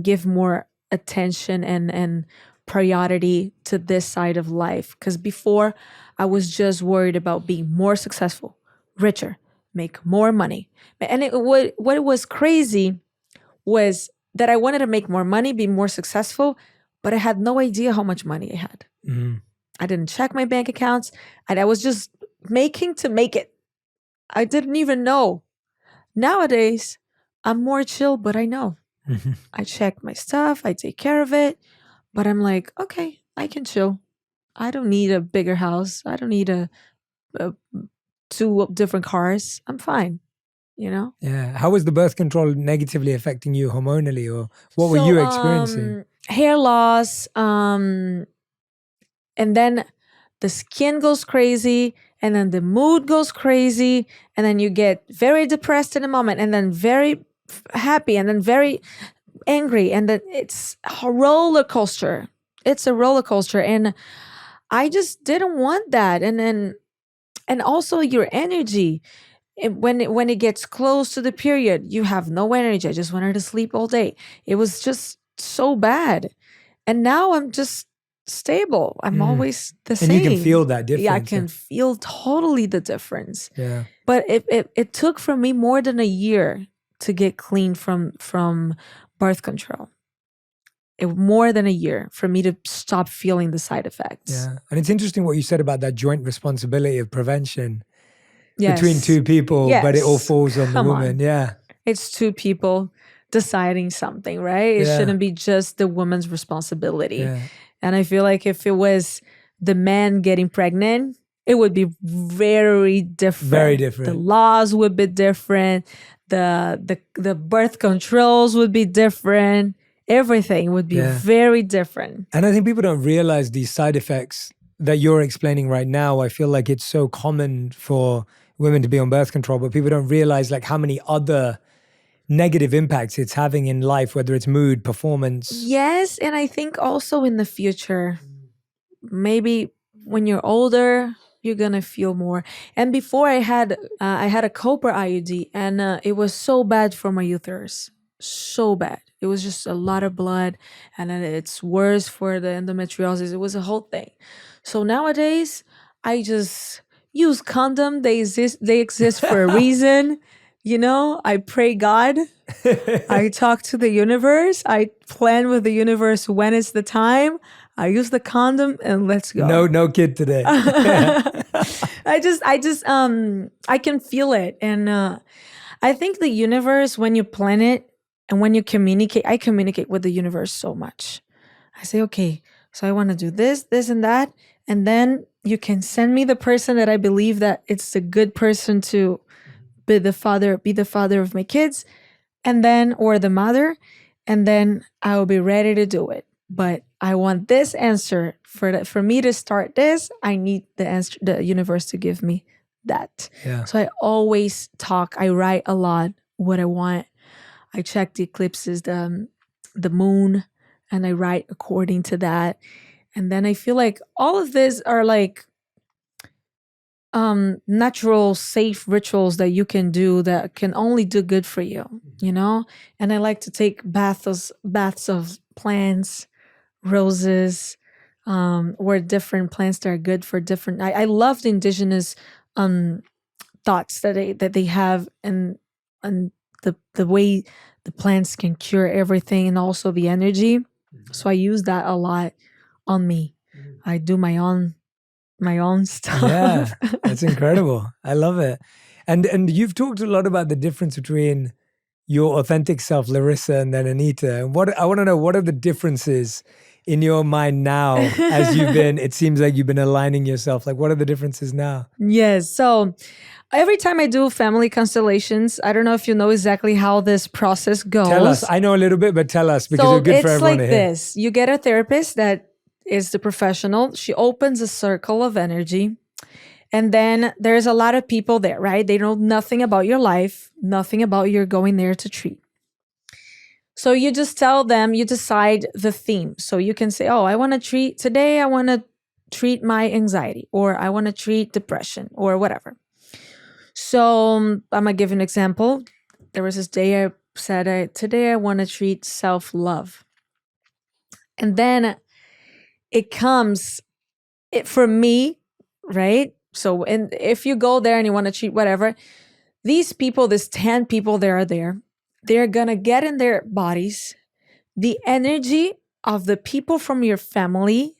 give more attention and priority to this side of life. Because before, I was just worried about being more successful, richer, make more money. And what was crazy was that I wanted to make more money, be more successful, but I had no idea how much money I had. Mm-hmm. I didn't check my bank accounts, and I was just making to make it. I didn't even know. Nowadays, I'm more chill, but I know. Mm-hmm. I check my stuff, I take care of it, but I'm like, okay, I can chill. I don't need a bigger house. I don't need a 2 different cars. I'm fine. Yeah. How was the birth control negatively affecting you hormonally, or what were you experiencing? Hair loss, and then the skin goes crazy, and then the mood goes crazy, and then you get very depressed in a moment, and then very happy, and then very angry, and then it's a roller coaster. It's a roller coaster, and I just didn't want that. And also your energy. When it gets close to the period, you have no energy. I just wanted to sleep all day. It was just so bad. And now I'm just stable. I'm always the same. And you can feel that difference. Yeah, I can feel totally the difference. Yeah. But it took for me more than a year to get clean from birth control. More than a year for me to stop feeling the side effects. Yeah. And it's interesting what you said about that joint responsibility of prevention. Yes. Between 2 people, but it all falls on the woman. Yeah. It's 2 people deciding something, right? It shouldn't be just the woman's responsibility. Yeah. And I feel like if it was the man getting pregnant, it would be very different. Very different. The laws would be different. The birth controls would be different. Everything would be very different. And I think people don't realize these side effects that you're explaining right now. I feel like it's so common for women to be on birth control, but people don't realize like how many other negative impacts it's having in life, whether it's mood, performance. Yes, and I think also in the future, maybe when you're older, you're gonna feel more. And before I had a copper IUD, and it was so bad for my uterus, so bad. It was just a lot of blood, and then it's worse for the endometriosis. It was a whole thing. So nowadays, I just use condom. They exist for a reason. I pray God. I talk to the universe. I plan with the universe when it's the time. I use the condom and let's go. No kid today. I can feel it. And I think the universe, when you plan it and when you communicate, I communicate with the universe so much. I say, okay, so I want to do this, this, and that. And then you can send me the person that I believe that it's a good person to be the father of my kids, and then, or the mother, and then I will be ready to do it. But I want this answer for me to start this. I need the answer, the universe to give me that. Yeah. So I always talk. I write a lot what I want. I check the eclipses, the moon, and I write according to that. And then I feel like all of these are like natural, safe rituals that you can do that can only do good for you, And I like to take baths of plants, roses, or different plants that are good for different. I love the indigenous thoughts that they have, and the way the plants can cure everything, and also the energy. So I use that a lot on me. I do my own stuff. Yeah, that's incredible. I love it. And you've talked a lot about the difference between your authentic self, Larissa, and then Anitta. And I want to know, what are the differences in your mind now as it seems like you've been aligning yourself? Like, what are the differences now? Yes. So every time I do family constellations, I don't know if you know exactly how this process goes. Tell us. I know a little bit, but tell us, because it's good for everyone to hear. It's like this. You get a therapist that is the professional. She opens a circle of energy. And then there's a lot of people there, right? They know nothing about your life, nothing about you're going there to treat. So you just tell them, you decide the theme. So you can say, oh, I want to treat today. I want to treat my anxiety, or I want to treat depression, or whatever. So I'm going to give an example. There was this day I said, today I want to treat self-love. And then it comes for me, right? So, and if you go there and you want to treat whatever, these people, these 10 people that are there, they're going to get in their bodies the energy of the people from your family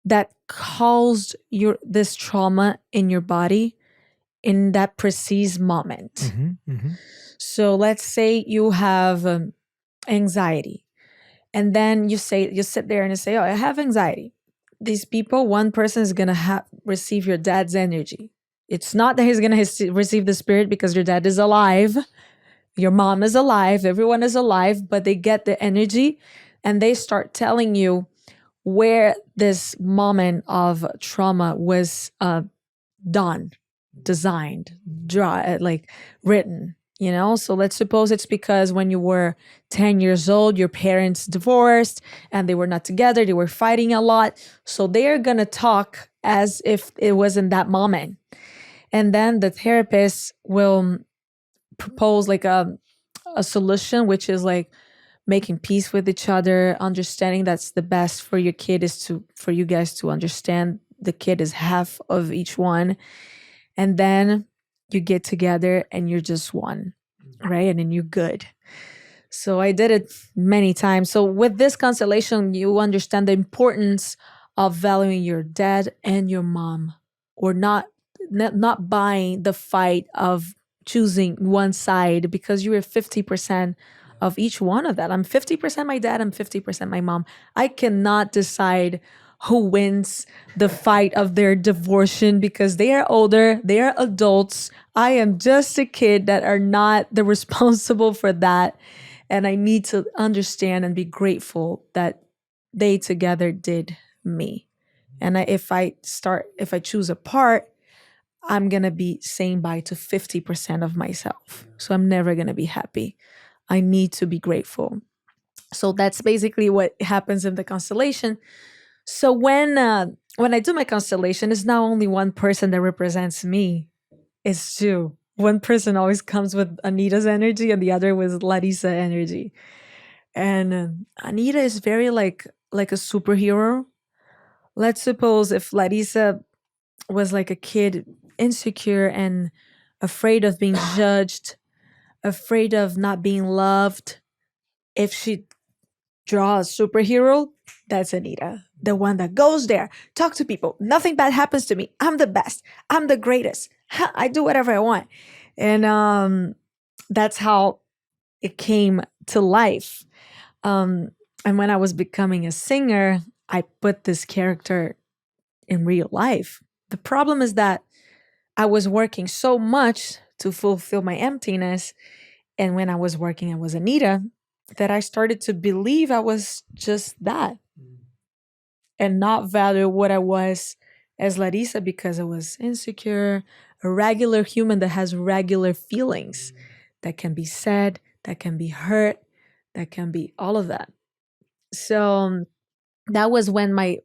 that caused this trauma in your body in that precise moment. So let's say you have anxiety, and then you sit there and you say, oh, I have anxiety. These people, one person is going to receive your dad's energy. It's not that he's going to receive the spirit, because your dad is alive. Your mom is alive. Everyone is alive, but they get the energy and they start telling you where this moment of trauma was done, designed, written, So let's suppose it's because when you were 10 years old, your parents divorced and they were not together. They were fighting a lot. So they're going to talk as if it was in that moment. And then the therapist will propose like a solution, which is like making peace with each other, understanding that's the best for your kid is for you guys to understand the kid is half of each one. And then you get together and you're just one, right? And then you're good. So I did it many times. So with this constellation, you understand the importance of valuing your dad and your mom, or not buying the fight of choosing one side, because you are 50% of each one of that. I'm 50% my dad, I'm 50% my mom. I cannot decide who wins the fight of their divorce, because they are older, they are adults. I am just a kid that are not the responsible for that. And I need to understand and be grateful that they together did me. And if I choose a part, I'm going to be saying bye to 50% of myself. So I'm never going to be happy. I need to be grateful. So that's basically what happens in the constellation. So when I do my constellation, it's not only one person that represents me, it's two. One person always comes with Anitta's energy and the other with Larissa energy. And Anitta is very like a superhero. Let's suppose if Larissa was like a kid, insecure and afraid of being judged, afraid of not being loved. If she draws a superhero, that's Anitta. The one that goes there, talk to people. Nothing bad happens to me. I'm the best. I'm the greatest. I do whatever I want. And that's how it came to life. And when I was becoming a singer, I put this character in real life. The problem is that I was working so much to fulfill my emptiness. And when I was working, I was Anitta, that I started to believe I was just that and not value what I was as Larissa, because I was insecure, a regular human that has regular feelings that can be sad, that can be hurt, that can be all of that. So that was when my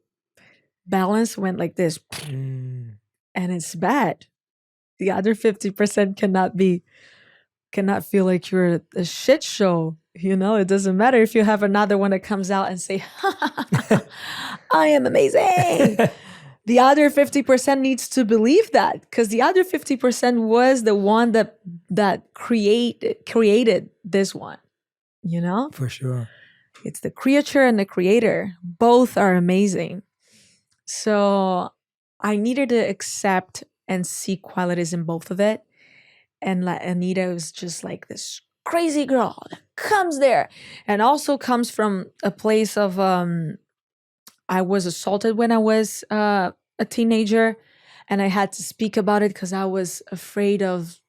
balance went like this. And it's bad. The other 50% cannot feel like you're a shit show. It doesn't matter if you have another one that comes out and say, I am amazing. The other 50% needs to believe that, because the other 50% was the one that created this one, For sure. It's the creature and the creator. Both are amazing. So I needed to accept and see qualities in both of it. And Anitta was just like this crazy girl that comes there and also comes from a place of I was assaulted when I was a teenager, and I had to speak about it because I was afraid of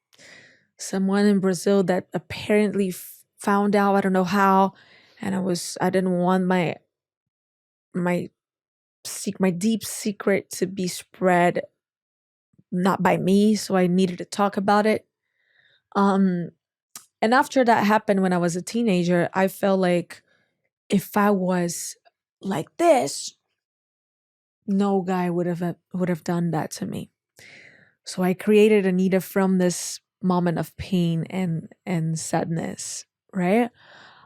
someone in Brazil that apparently found out, I don't know how, and I didn't want my deep secret to be spread not by me, so I needed to talk about it. And after that happened when I was a teenager, I felt like if I was like this, no guy would have done that to me. So I created Anitta from this moment of pain and sadness, right?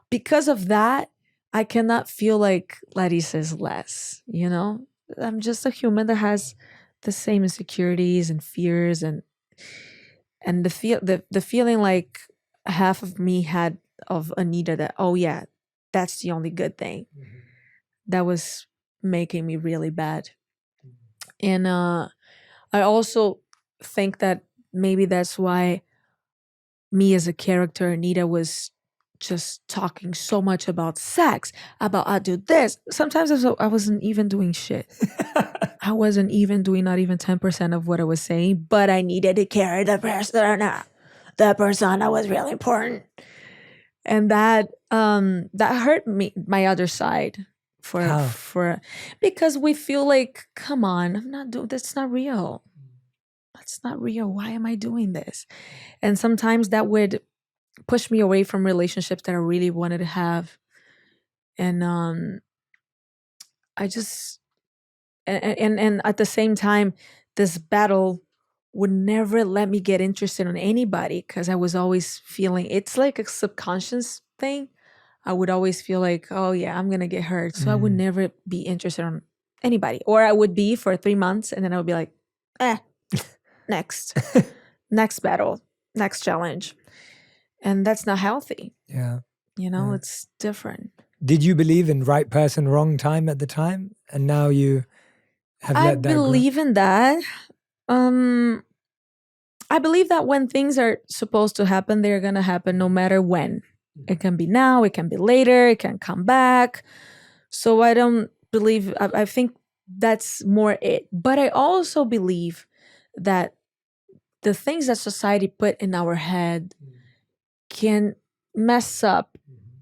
Because of that, I cannot feel like Larissa is less, you know? I'm just a human that has the same insecurities and fears and the feeling like half of me had of Anitta that, oh yeah, that's the only good thing. That was making me really bad. And I also think that maybe that's why me as a character, Anitta, was just talking so much about sex, about I do this. Sometimes I wasn't even doing shit. I wasn't even doing not even 10% of what I was saying, but I needed to carry the persona. The persona was really important. And that hurt me, my other side for because we feel like, come on, I'm not doing that's not real. That's not real. Why am I doing this? And sometimes that would push me away from relationships that I really wanted to have. And I just and at the same time, this battle would never let me get interested in anybody because I was always feeling it's like a subconscious thing. I would always feel like, oh yeah, I'm gonna get hurt. So I would never be interested in anybody. Or I would be for 3 months and then I would be like, next. Next battle, next challenge. And that's not healthy. Yeah. You know, it's different. Did you believe in right person, wrong time at the time? And now you have let that go? I believe in that. I believe that when things are supposed to happen, they're going to happen no matter when. It can be now, it can be later, it can come back. So I don't believe, I think that's more it. But I also believe that the things that society put in our head can mess up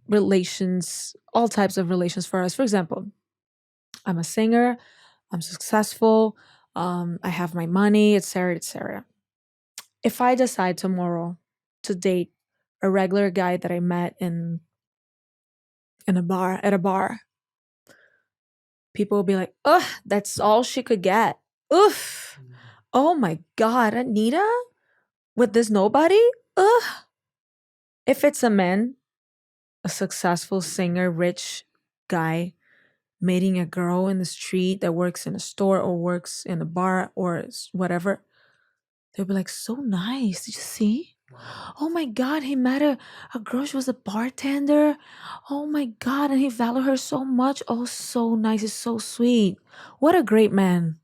relations, all types of relations for us. For example, I'm a singer, I'm successful, I have my money, etc., etc. If I decide tomorrow to date a regular guy that I met in a bar, people will be like, "Ugh, that's all she could get. Oof. Oh my God, Anitta? With this nobody? Ugh." If it's a man, a successful singer, rich guy, meeting a girl in the street that works in a store or works in a bar or whatever, they'll be like, so nice. Did you see? Oh my God, he met a girl. She was a bartender. Oh my God, and he valued her so much. Oh, so nice. He's so sweet. What a great man.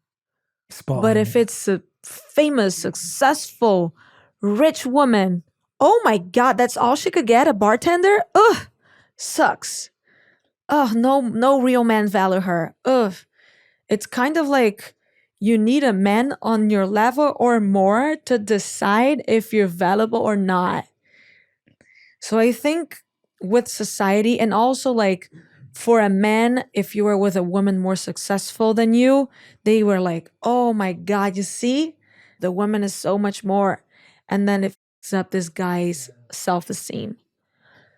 Spot But on. if it's a famous, successful, rich woman, oh my God, that's all she could get, a bartender? Ugh, sucks. Oh, no real man value her. Ugh. It's kind of like you need a man on your level or more to decide if you're valuable or not. So I think with society and also like for a man, if you were with a woman more successful than you, they were like, oh my God, you see? The woman is so much more. And then it fucks up this guy's self-esteem.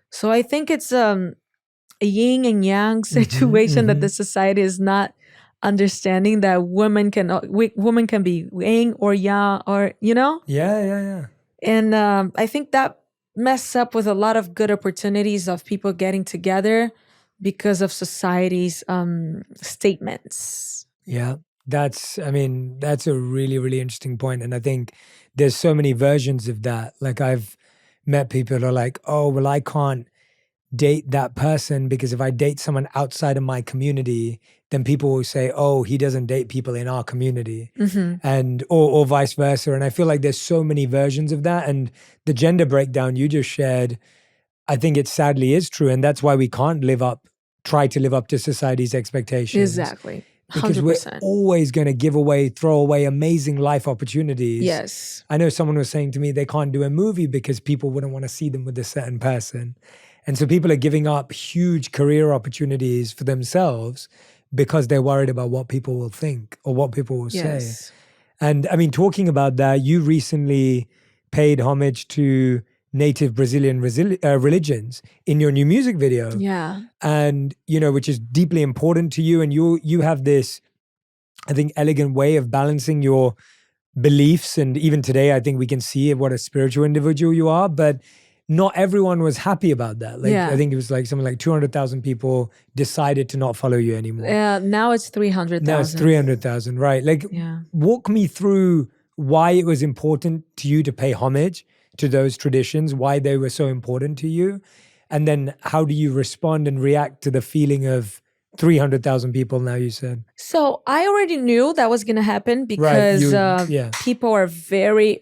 So I think it's a yin and yang situation that the society is not understanding that women can be yin or yang or, you know? Yeah. And I think that mess up with a lot of good opportunities of people getting together because of society's statements. Yeah. That's a really, really interesting point. And I think there's so many versions of that. Like I've met people who are like, oh, well, I can't date that person because if I date someone outside of my community, then people will say, oh, he doesn't date people in our community, and or vice versa. And I feel like there's so many versions of that. And the gender breakdown you just shared, I think it sadly is true. And that's why we can't try to live up to society's expectations. Exactly. 100%. Because we're always going to throw away amazing life opportunities. Yes. I know someone was saying to me they can't do a movie because people wouldn't want to see them with a certain person. And so people are giving up huge career opportunities for themselves because they're worried about what people will think or what people will say. And I mean, talking about that, you recently paid homage to native Brazilian religions in your new music video. Yeah. And, you know, which is deeply important to you. And you have this I think, elegant way of balancing your beliefs. And even today, I think we can see what a spiritual individual you are, but not everyone was happy about that. Like, Yeah. I think it was like something like 200,000 people decided to not follow you anymore. Now it's 300,000. Now it's 300,000, right? Like, Yeah. walk me through why it was important to you to pay homage to those traditions, why they were so important to you. And then how do you respond and react to the feeling of 300,000 people now, you said? So I already knew that was going to happen because yeah. people are the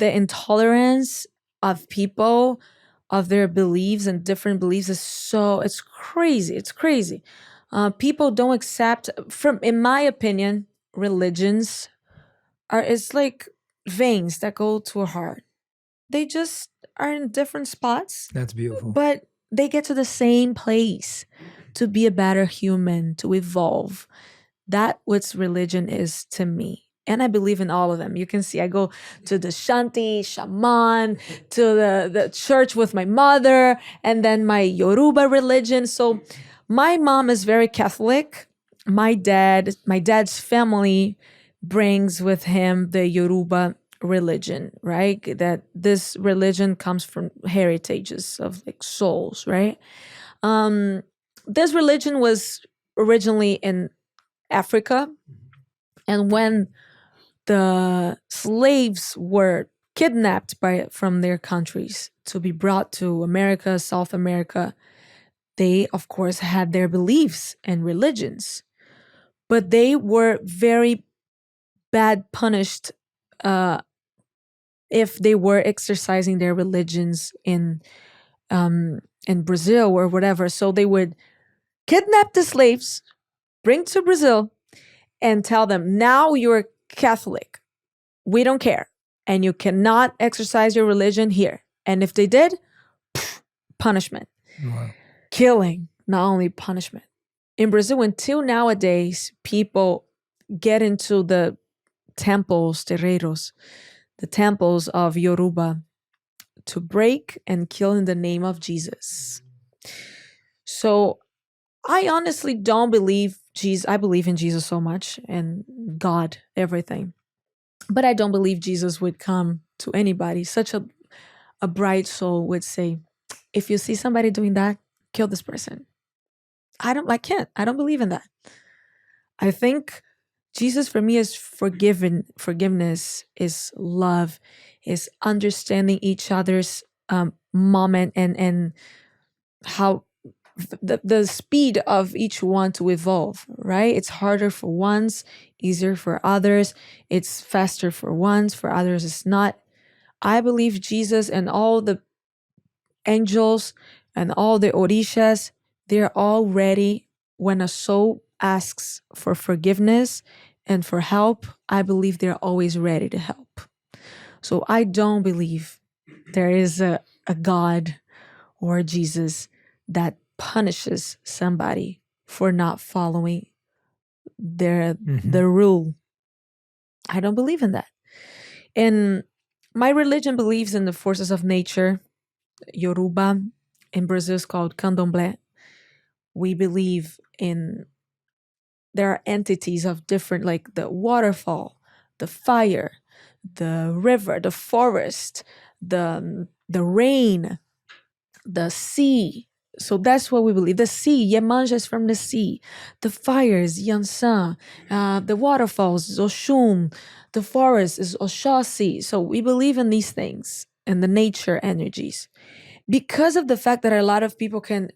intolerance of people, of their beliefs and different beliefs it's crazy. It's crazy. People don't accept, in my opinion, religions it's like veins that go to a heart. They just are in different spots, That's beautiful. but they get to the same place to be a better human, to evolve. That's what religion is to me. And I believe in all of them. You can see I go to the Shanti, shaman, to the church with my mother, and then my Yoruba religion. So my mom is very Catholic. My dad's family brings with him the Yoruba religion, right? That this religion comes from heritages of like souls, right? This religion was originally in Africa, and when the slaves were kidnapped from their countries to be brought to America, South America, they of course had their beliefs and religions, but they were very bad punished if they were exercising their religions in Brazil or whatever. So they would kidnap the slaves, bring to Brazil, and tell them, now you're Catholic. We don't care. And you cannot exercise your religion here. And if they did, punishment. Wow. Killing, not only punishment. In Brazil, until nowadays, people get into the temples, terreiros, the temples of Yoruba, to break and kill in the name of Jesus. So I honestly don't believe Jesus. I believe in Jesus so much and God, everything. But I don't believe Jesus would come to anybody. Such a bright soul would say, if you see somebody doing that, kill this person. I don't believe in that. I think Jesus for me is forgiveness, is love, is understanding each other's moment and how the speed of each one to evolve, right? It's harder for ones, easier for others. It's faster for ones, for others it's not. I believe Jesus and all the angels and all the orishas, they're all ready when a soul asks for forgiveness and for help. I believe they're always ready to help. So I don't believe there is a God or a Jesus that punishes somebody for not following the rule. I don't believe in that. And my religion believes in the forces of nature. Yoruba in Brazil is called candomblé. We believe there are entities of different, like the waterfall, the fire, the river, the forest, the rain, the sea. So that's what we believe. The sea, Yemanja is from the sea. The fires, Yansan. The waterfalls is Oshun. The forest is Oshasi. So we believe in these things and the nature energies. Because of the fact that a lot of people can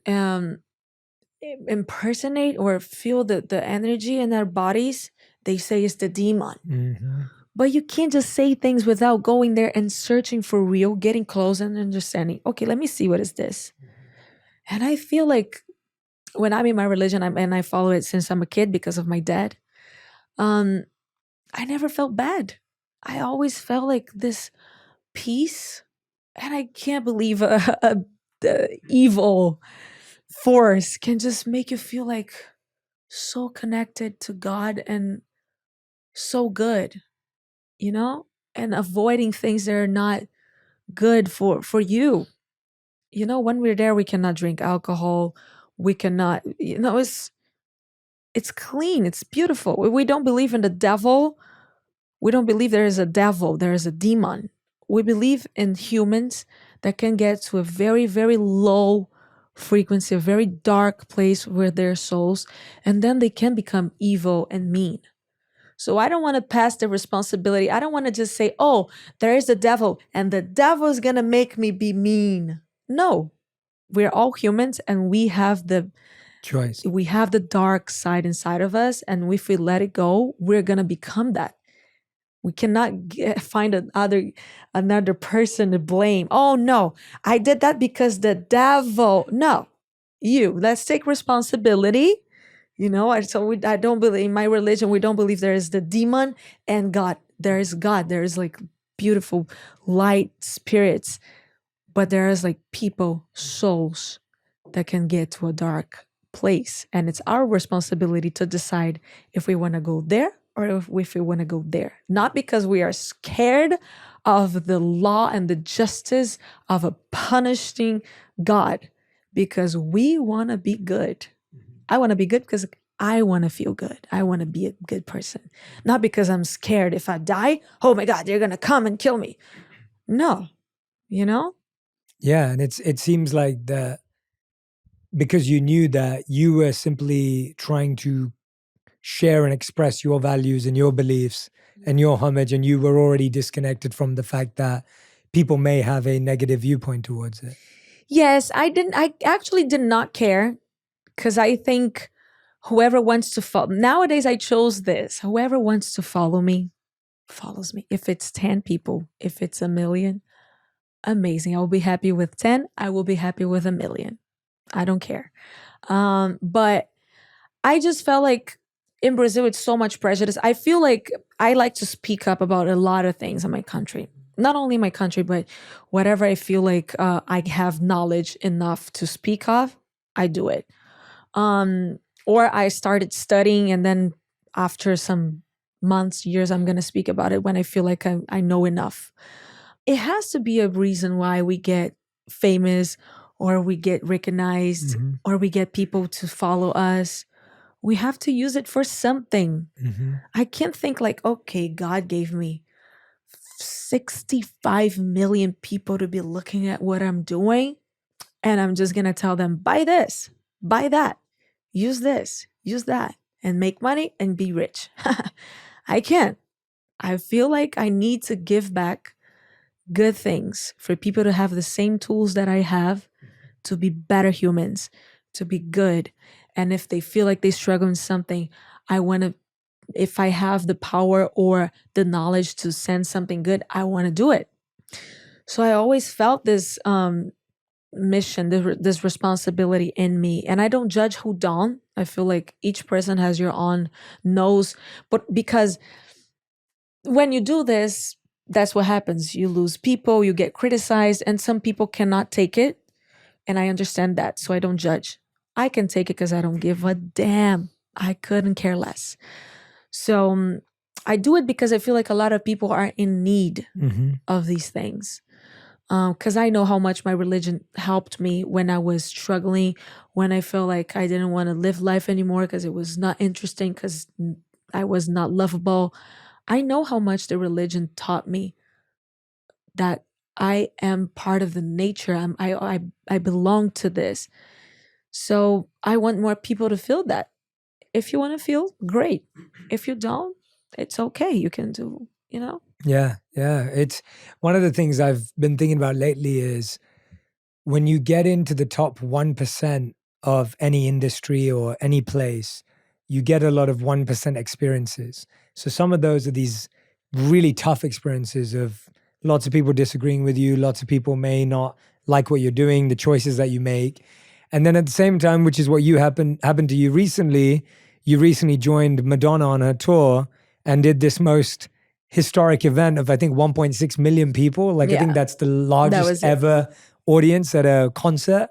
impersonate or feel the energy in their bodies, they say it's the demon. But you can't just say things without going there and searching for real, getting close and understanding, okay, let me see, what is this? And I feel like when I'm in my religion, and I follow it since I'm a kid because of my dad, I never felt bad. I always felt like this peace. And I can't believe the evil force can just make you feel like so connected to God and so good, and avoiding things that are not good for you. When we're there, we cannot drink alcohol. We cannot, It's clean. It's beautiful. We don't believe in the devil. We don't believe there is a devil. There is a demon. We believe in humans that can get to a very, very low frequency, a very dark place with their souls, and then they can become evil and mean. So I don't want to pass the responsibility. I don't want to just say, oh, there is the devil and the devil is going to make me be mean. No, we're all humans and we have the choice. We have the dark side inside of us. And if we let it go, we're going to become that. We cannot find another person to blame. Oh, no, I did that because the devil. No, let's take responsibility. I don't believe in my religion. We don't believe there is the demon and God. There is God. There is like beautiful light spirits, but there is like people, souls that can get to a dark place. And it's our responsibility to decide if we want to go there or if we want to go there. Not because we are scared of the law and the justice of a punishing God, because we want to be good. I want to be good because I want to feel good. I want to be a good person. Not because I'm scared if I die, oh my God, they're going to come and kill me. No, Yeah, and it seems like that because you knew that you were simply trying to share and express your values and your beliefs and your homage, and you were already disconnected from the fact that people may have a negative viewpoint towards it. Yes, I actually did not care. Because I think whoever wants to follow, nowadays I chose this. Whoever wants to follow me, follows me. If it's 10 people, if it's 1 million, amazing. I will be happy with 10. I will be happy with 1 million. I don't care. But I just felt like in Brazil, it's so much prejudice. I feel like I like to speak up about a lot of things in my country. Not only my country, but whatever I feel like I have knowledge enough to speak of, I do it. Or I started studying, and then after some months, years, I'm going to speak about it when I feel like I know enough. It has to be a reason why we get famous or we get recognized or we get people to follow us. We have to use it for something. I can't think like, okay, God gave me 65 million people to be looking at what I'm doing, and I'm just going to tell them, buy this, buy that. Use this, use that, and make money and be rich. I can't. I feel like I need to give back good things for people to have the same tools that I have to be better humans, to be good. And if they feel like they struggle in something, I want to, if I have the power or the knowledge to send something good, I want to do it. So I always felt this mission, this responsibility in me. And I don't judge who don't. I feel like each person has your own nose. But because when you do this, that's what happens. You lose people, you get criticized, and some people cannot take it. And I understand that. So I don't judge. I can take it because I don't give a damn. I couldn't care less. So I do it because I feel like a lot of people are in need of these things. Because I know how much my religion helped me when I was struggling, when I felt like I didn't want to live life anymore because it was not interesting, because I was not lovable. I know how much the religion taught me that I am part of the nature. I belong to this. So I want more people to feel that. If you want to feel, great. If you don't, it's okay. You can do, Yeah. It's one of the things I've been thinking about lately is when you get into the top 1% of any industry or any place, you get a lot of 1% experiences. So some of those are these really tough experiences of lots of people disagreeing with you. Lots of people may not like what you're doing, the choices that you make. And then at the same time, which is what happened to you recently joined Madonna on her tour and did this most historic event of, I think, 1.6 million people. I think that's the largest ever audience at a concert.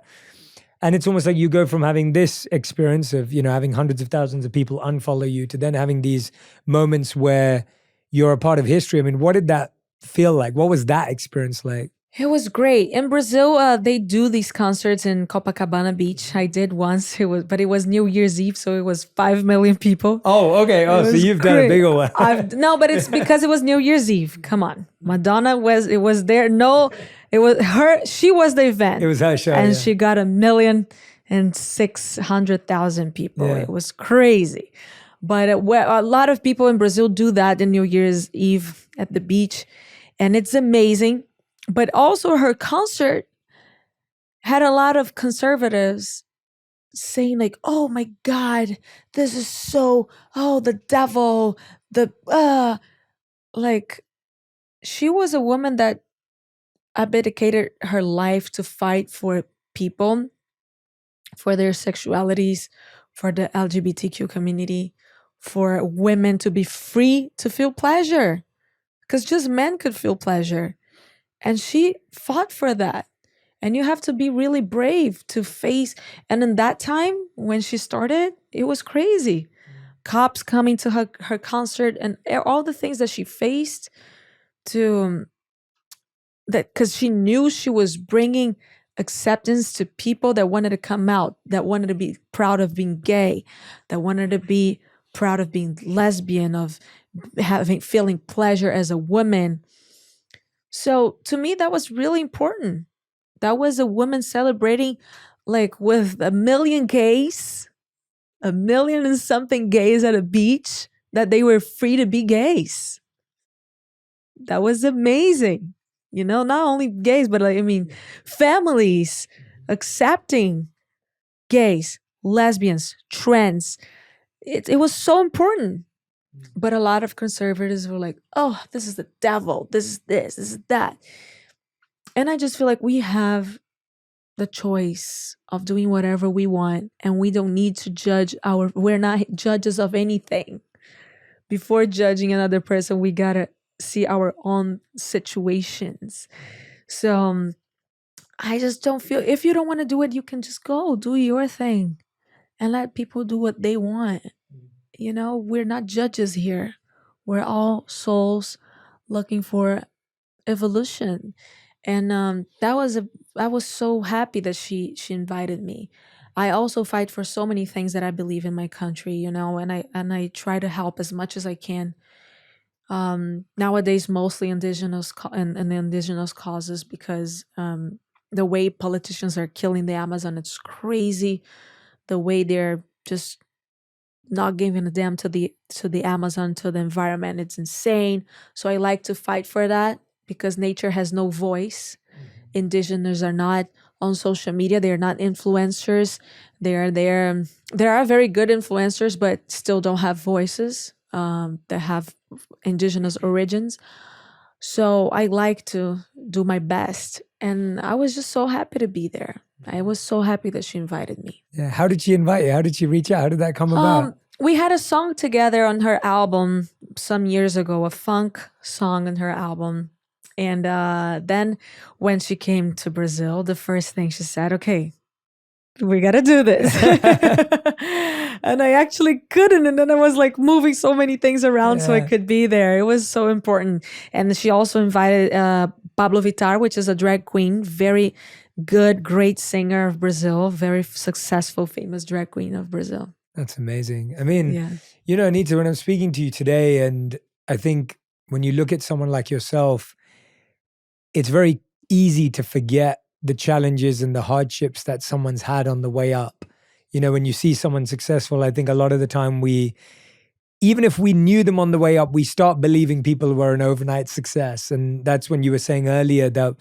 And it's almost like you go from having this experience of, having hundreds of thousands of people unfollow you to then having these moments where you're a part of history. I mean, what did that feel like? What was that experience like? It was great. In Brazil, they do these concerts in Copacabana Beach. I did once. But it was New Year's Eve, so it was 5 million people. Oh, okay. Oh, It so was you've done a great. bigger one. No, but it's because it was New Year's Eve. Come on, Madonna was there. No, it was her. She was the event. It was her show, and yeah. she got 1,600,000 people. Yeah. It was crazy. But a lot of people in Brazil do that in New Year's Eve at the beach, and it's amazing. But also, her concert had a lot of conservatives saying like, "Oh my God, this is so, oh, the devil, like, she was a woman that abdicated her life to fight for people, for their sexualities, for the LGBTQ community, for women to be free to feel pleasure, because just men could feel pleasure. And she fought for that. And you have to be really brave to face. And in that time, when she started, it was crazy. Cops coming to her concert and all the things that she faced to that, because she knew she was bringing acceptance to people that wanted to come out, that wanted to be proud of being gay, that wanted to be proud of being lesbian, of feeling pleasure as a woman. So to me, that was really important. That was a woman celebrating, like, with 1 million gays, 1 million and something gays at a beach, that they were free to be gays. That was amazing. Not only gays, but families accepting gays, lesbians, trans. It was so important. But a lot of conservatives were like, "Oh, this is the devil. This is that." And I just feel like we have the choice of doing whatever we want, and we don't need to we're not judges of anything. Before judging another person, we gotta see our own situations. So I just don't feel, if you don't want to do it, you can just go do your thing and let people do what they want. We're not judges here. We're all souls looking for evolution. And I was so happy that she invited me. I also fight for so many things that I believe in my country, and I try to help as much as I can. Nowadays, mostly indigenous and the indigenous causes, because the way politicians are killing the Amazon, it's crazy. The way they're just not giving a damn to the Amazon, to the environment, it's insane. So I like to fight for that, because nature has no voice. Indigenous are not on social media. They are not influencers. They are there. There are very good influencers, but still don't have voices that have indigenous origins. So I like to do my best. And I was just so happy to be there. I was so happy that she invited me. Yeah. How did she invite you? How did she reach out? How did that come about? We had a song together on her album some years ago, a funk song on her album. And then when she came to Brazil, the first thing she said, "Okay, we got to do this." And I actually couldn't. And then I was like moving so many things around so I could be there. It was so important. And she also invited Pablo Vittar, which is a drag queen, very good, great singer of Brazil, very successful, famous drag queen of Brazil. That's amazing. I mean, Anitta, when I'm speaking to you today, and I think when you look at someone like yourself, it's very easy to forget the challenges and the hardships that someone's had on the way up. When you see someone successful, I think a lot of the time even if we knew them on the way up, we start believing people were an overnight success. And that's when you were saying earlier that,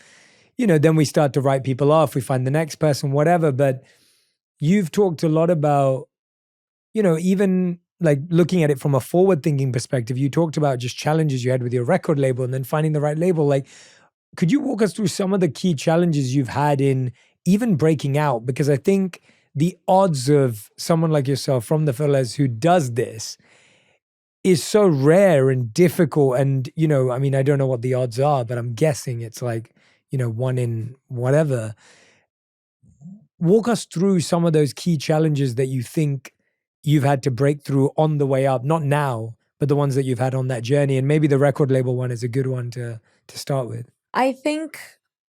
then we start to write people off. We find the next person, whatever. But you've talked a lot about, even like looking at it from a forward thinking perspective. You talked about just challenges you had with your record label and then finding the right label. Like, could you walk us through some of the key challenges you've had in even breaking out? Because I think the odds of someone like yourself from the favelas who does this is so rare and difficult. And, I don't know what the odds are, but I'm guessing it's like, 1 in whatever. Walk us through some of those key challenges that you think you've had to break through on the way up, not now, but the ones that you've had on that journey. And maybe the record label one is a good one to start with. I think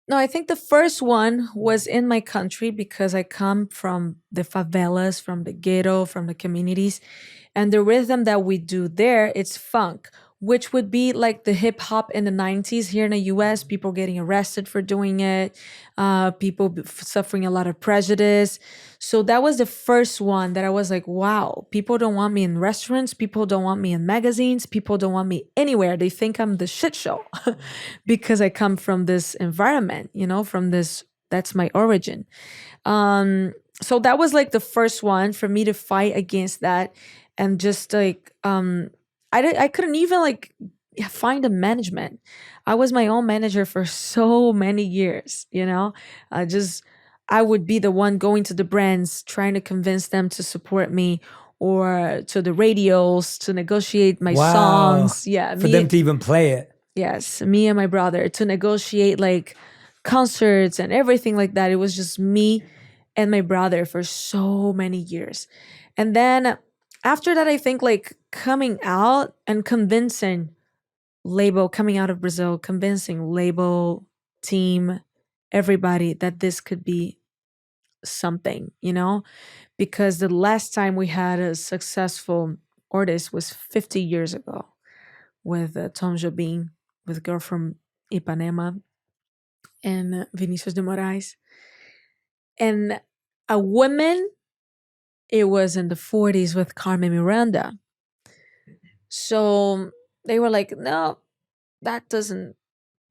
No, I think the first one was in my country because I come from the favelas, from the ghetto, from the communities. And the rhythm that we do there, it's funk, which would be like the hip hop in the 90s here in the US, people getting arrested for doing it, people suffering a lot of prejudice. So that was the first one that I was like, wow, people don't want me in restaurants, people don't want me in magazines, people don't want me anywhere. They think I'm the shit show because I come from this environment, from this, that's my origin. So that was like the first one for me to fight against that. And just like, I couldn't even like find a management. I was my own manager for so many years, I would be the one going to the brands, trying to convince them to support me, or to the radios to negotiate my songs. Yeah. For them to even play it. Yes. Me and my brother to negotiate like concerts and everything like that. It was just me and my brother for so many years. And then after that, I think like coming out and convincing label, coming out of Brazil, convincing label, team, everybody that this could be something, because the last time we had a successful artist was 50 years ago with Tom Jobim, with a girl from Ipanema, and Vinicius de Moraes. And a woman, it was in the 40s with Carmen Miranda. So they were like, no, that doesn't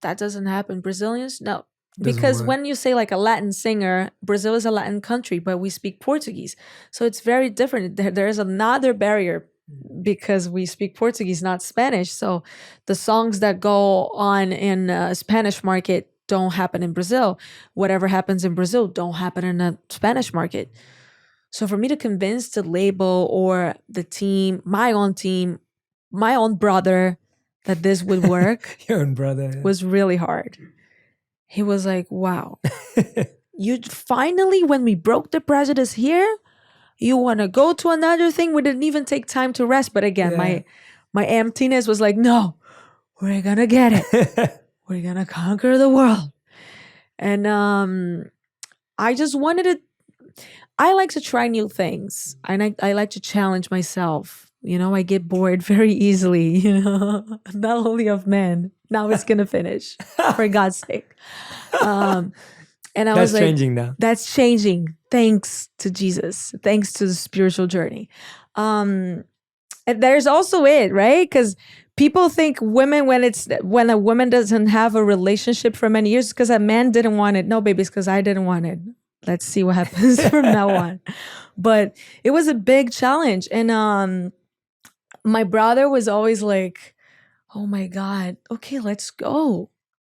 happen. Brazilians, no. Because when you say like a Latin singer, Brazil is a Latin country, but we speak Portuguese. So it's very different. There is another barrier because we speak Portuguese, not Spanish. So the songs that go on in a Spanish market don't happen in Brazil. Whatever happens in Brazil don't happen in a Spanish market. So for me to convince the label or the team, my own brother, that this would work Your own brother was really hard. He was like, wow, you finally, when we broke the prejudice here, you want to go to another thing? We didn't even take time to rest. But again, my emptiness was like, no, we're going to get it. We're going to conquer the world. And I just wanted it. I like to try new things. And I like to challenge myself. I get bored very easily, not only of men. Now it's going to finish, for God's sake. And I was like, changing now. That's changing. Thanks to Jesus. Thanks to the spiritual journey. And there's also it, right? Because people think women, when a woman doesn't have a relationship for many years, because a man didn't want it. No, baby, it's because I didn't want it. Let's see what happens from now on. But it was a big challenge. And my brother was always like, oh my God, okay, let's go.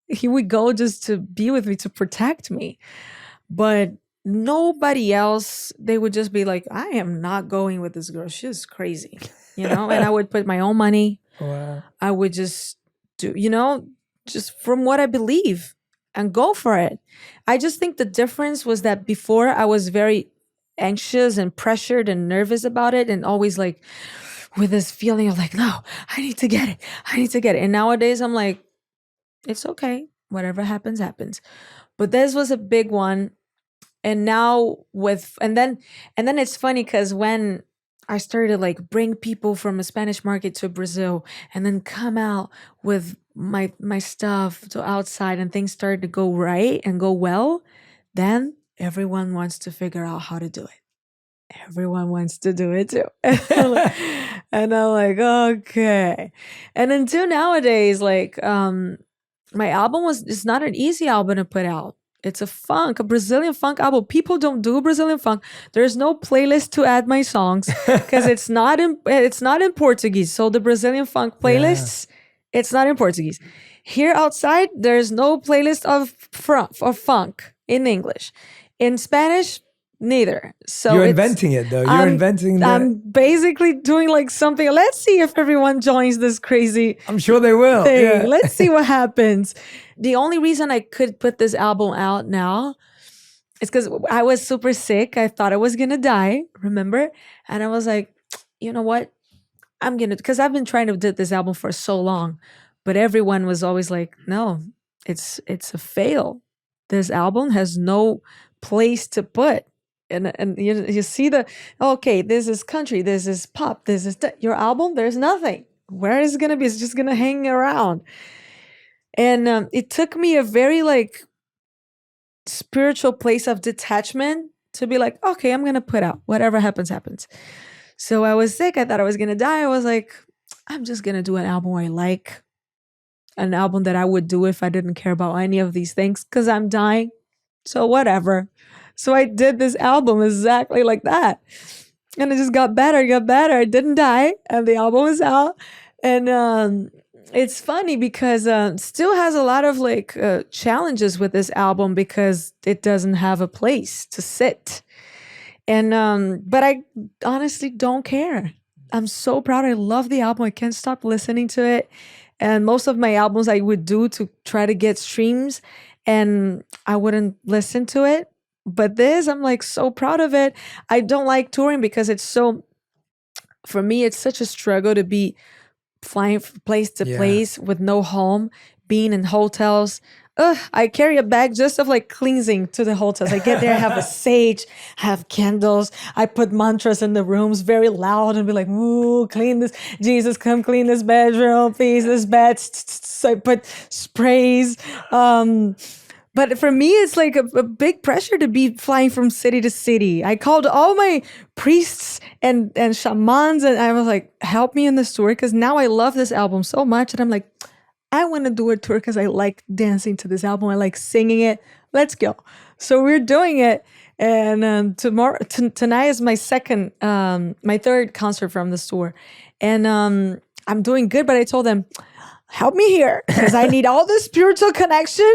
He would go just to be with me, to protect me. But nobody else, they would just be like, I am not going with this girl. She's crazy, And I would put my own money. Wow. I would just do, just from what I believe and go for it. I just think the difference was that before I was very anxious and pressured and nervous about it, and always like with this feeling of like, no, I need to get it. And nowadays I'm like, it's okay. Whatever happens, happens. But this was a big one. And now and then it's funny because when I started like bring people from the Spanish market to Brazil and then come out with my stuff to outside, and things started to go right and go well, then everyone wants to figure out how to do it. Everyone wants to do it too. And I'm like, okay. And until nowadays, like, my album is not an easy album to put out. It's a Brazilian funk album. People don't do Brazilian funk. There's no playlist to add my songs because it's not in Portuguese. So the Brazilian funk playlists, it's not in Portuguese. Here outside, there's no playlist of funk in English. In Spanish, neither. So you're inventing it though. You're inventing that. I'm basically doing like something. Let's see if everyone joins this crazy. I'm sure they will. Thing. Yeah. Let's see what happens. The only reason I could put this album out now is because I was super sick. I thought I was gonna die. Remember? And I was like, you know what? Because I've been trying to do this album for so long, but everyone was always like, no, it's a fail. this album has no place to put. And you see okay, this is country, this is pop, this is your album, there's nothing. Where is it going to be? It's just going to hang around. And it took me a very like spiritual place of detachment to be like, okay, I'm going to put out whatever happens, happens. So I was sick. I thought I was going to die. I was like, I'm just going to do an album I like, an album that I would do if I didn't care about any of these things because I'm dying. So whatever. So I did this album exactly like that. And it just got better, I didn't die. And the album is out. And it's funny because still has a lot of like challenges with this album because it doesn't have a place to sit. And but I honestly don't care. I'm so proud. I love the album. I can't stop listening to it. And most of my albums I would do to try to get streams, and I wouldn't listen to it. But this, I'm like so proud of it. I don't like touring because for me, it's such a struggle to be flying from place to place with no home, being in hotels. I carry a bag just of like cleansing to the hotels. I get there, I have a sage, I have candles. I put mantras in the rooms very loud and be like, ooh, clean this. Jesus, come clean this bedroom, please, this bed. So I put sprays. But for me, it's like a big pressure to be flying from city to city. I called all my priests and shamans, and I was like, help me in this tour, because now I love this album so much. And I'm like, I want to do a tour because I like dancing to this album. I like singing it. Let's go. So we're doing it. And tonight is my third concert from this tour. And I'm doing good, but I told them, help me here because I need all this spiritual connection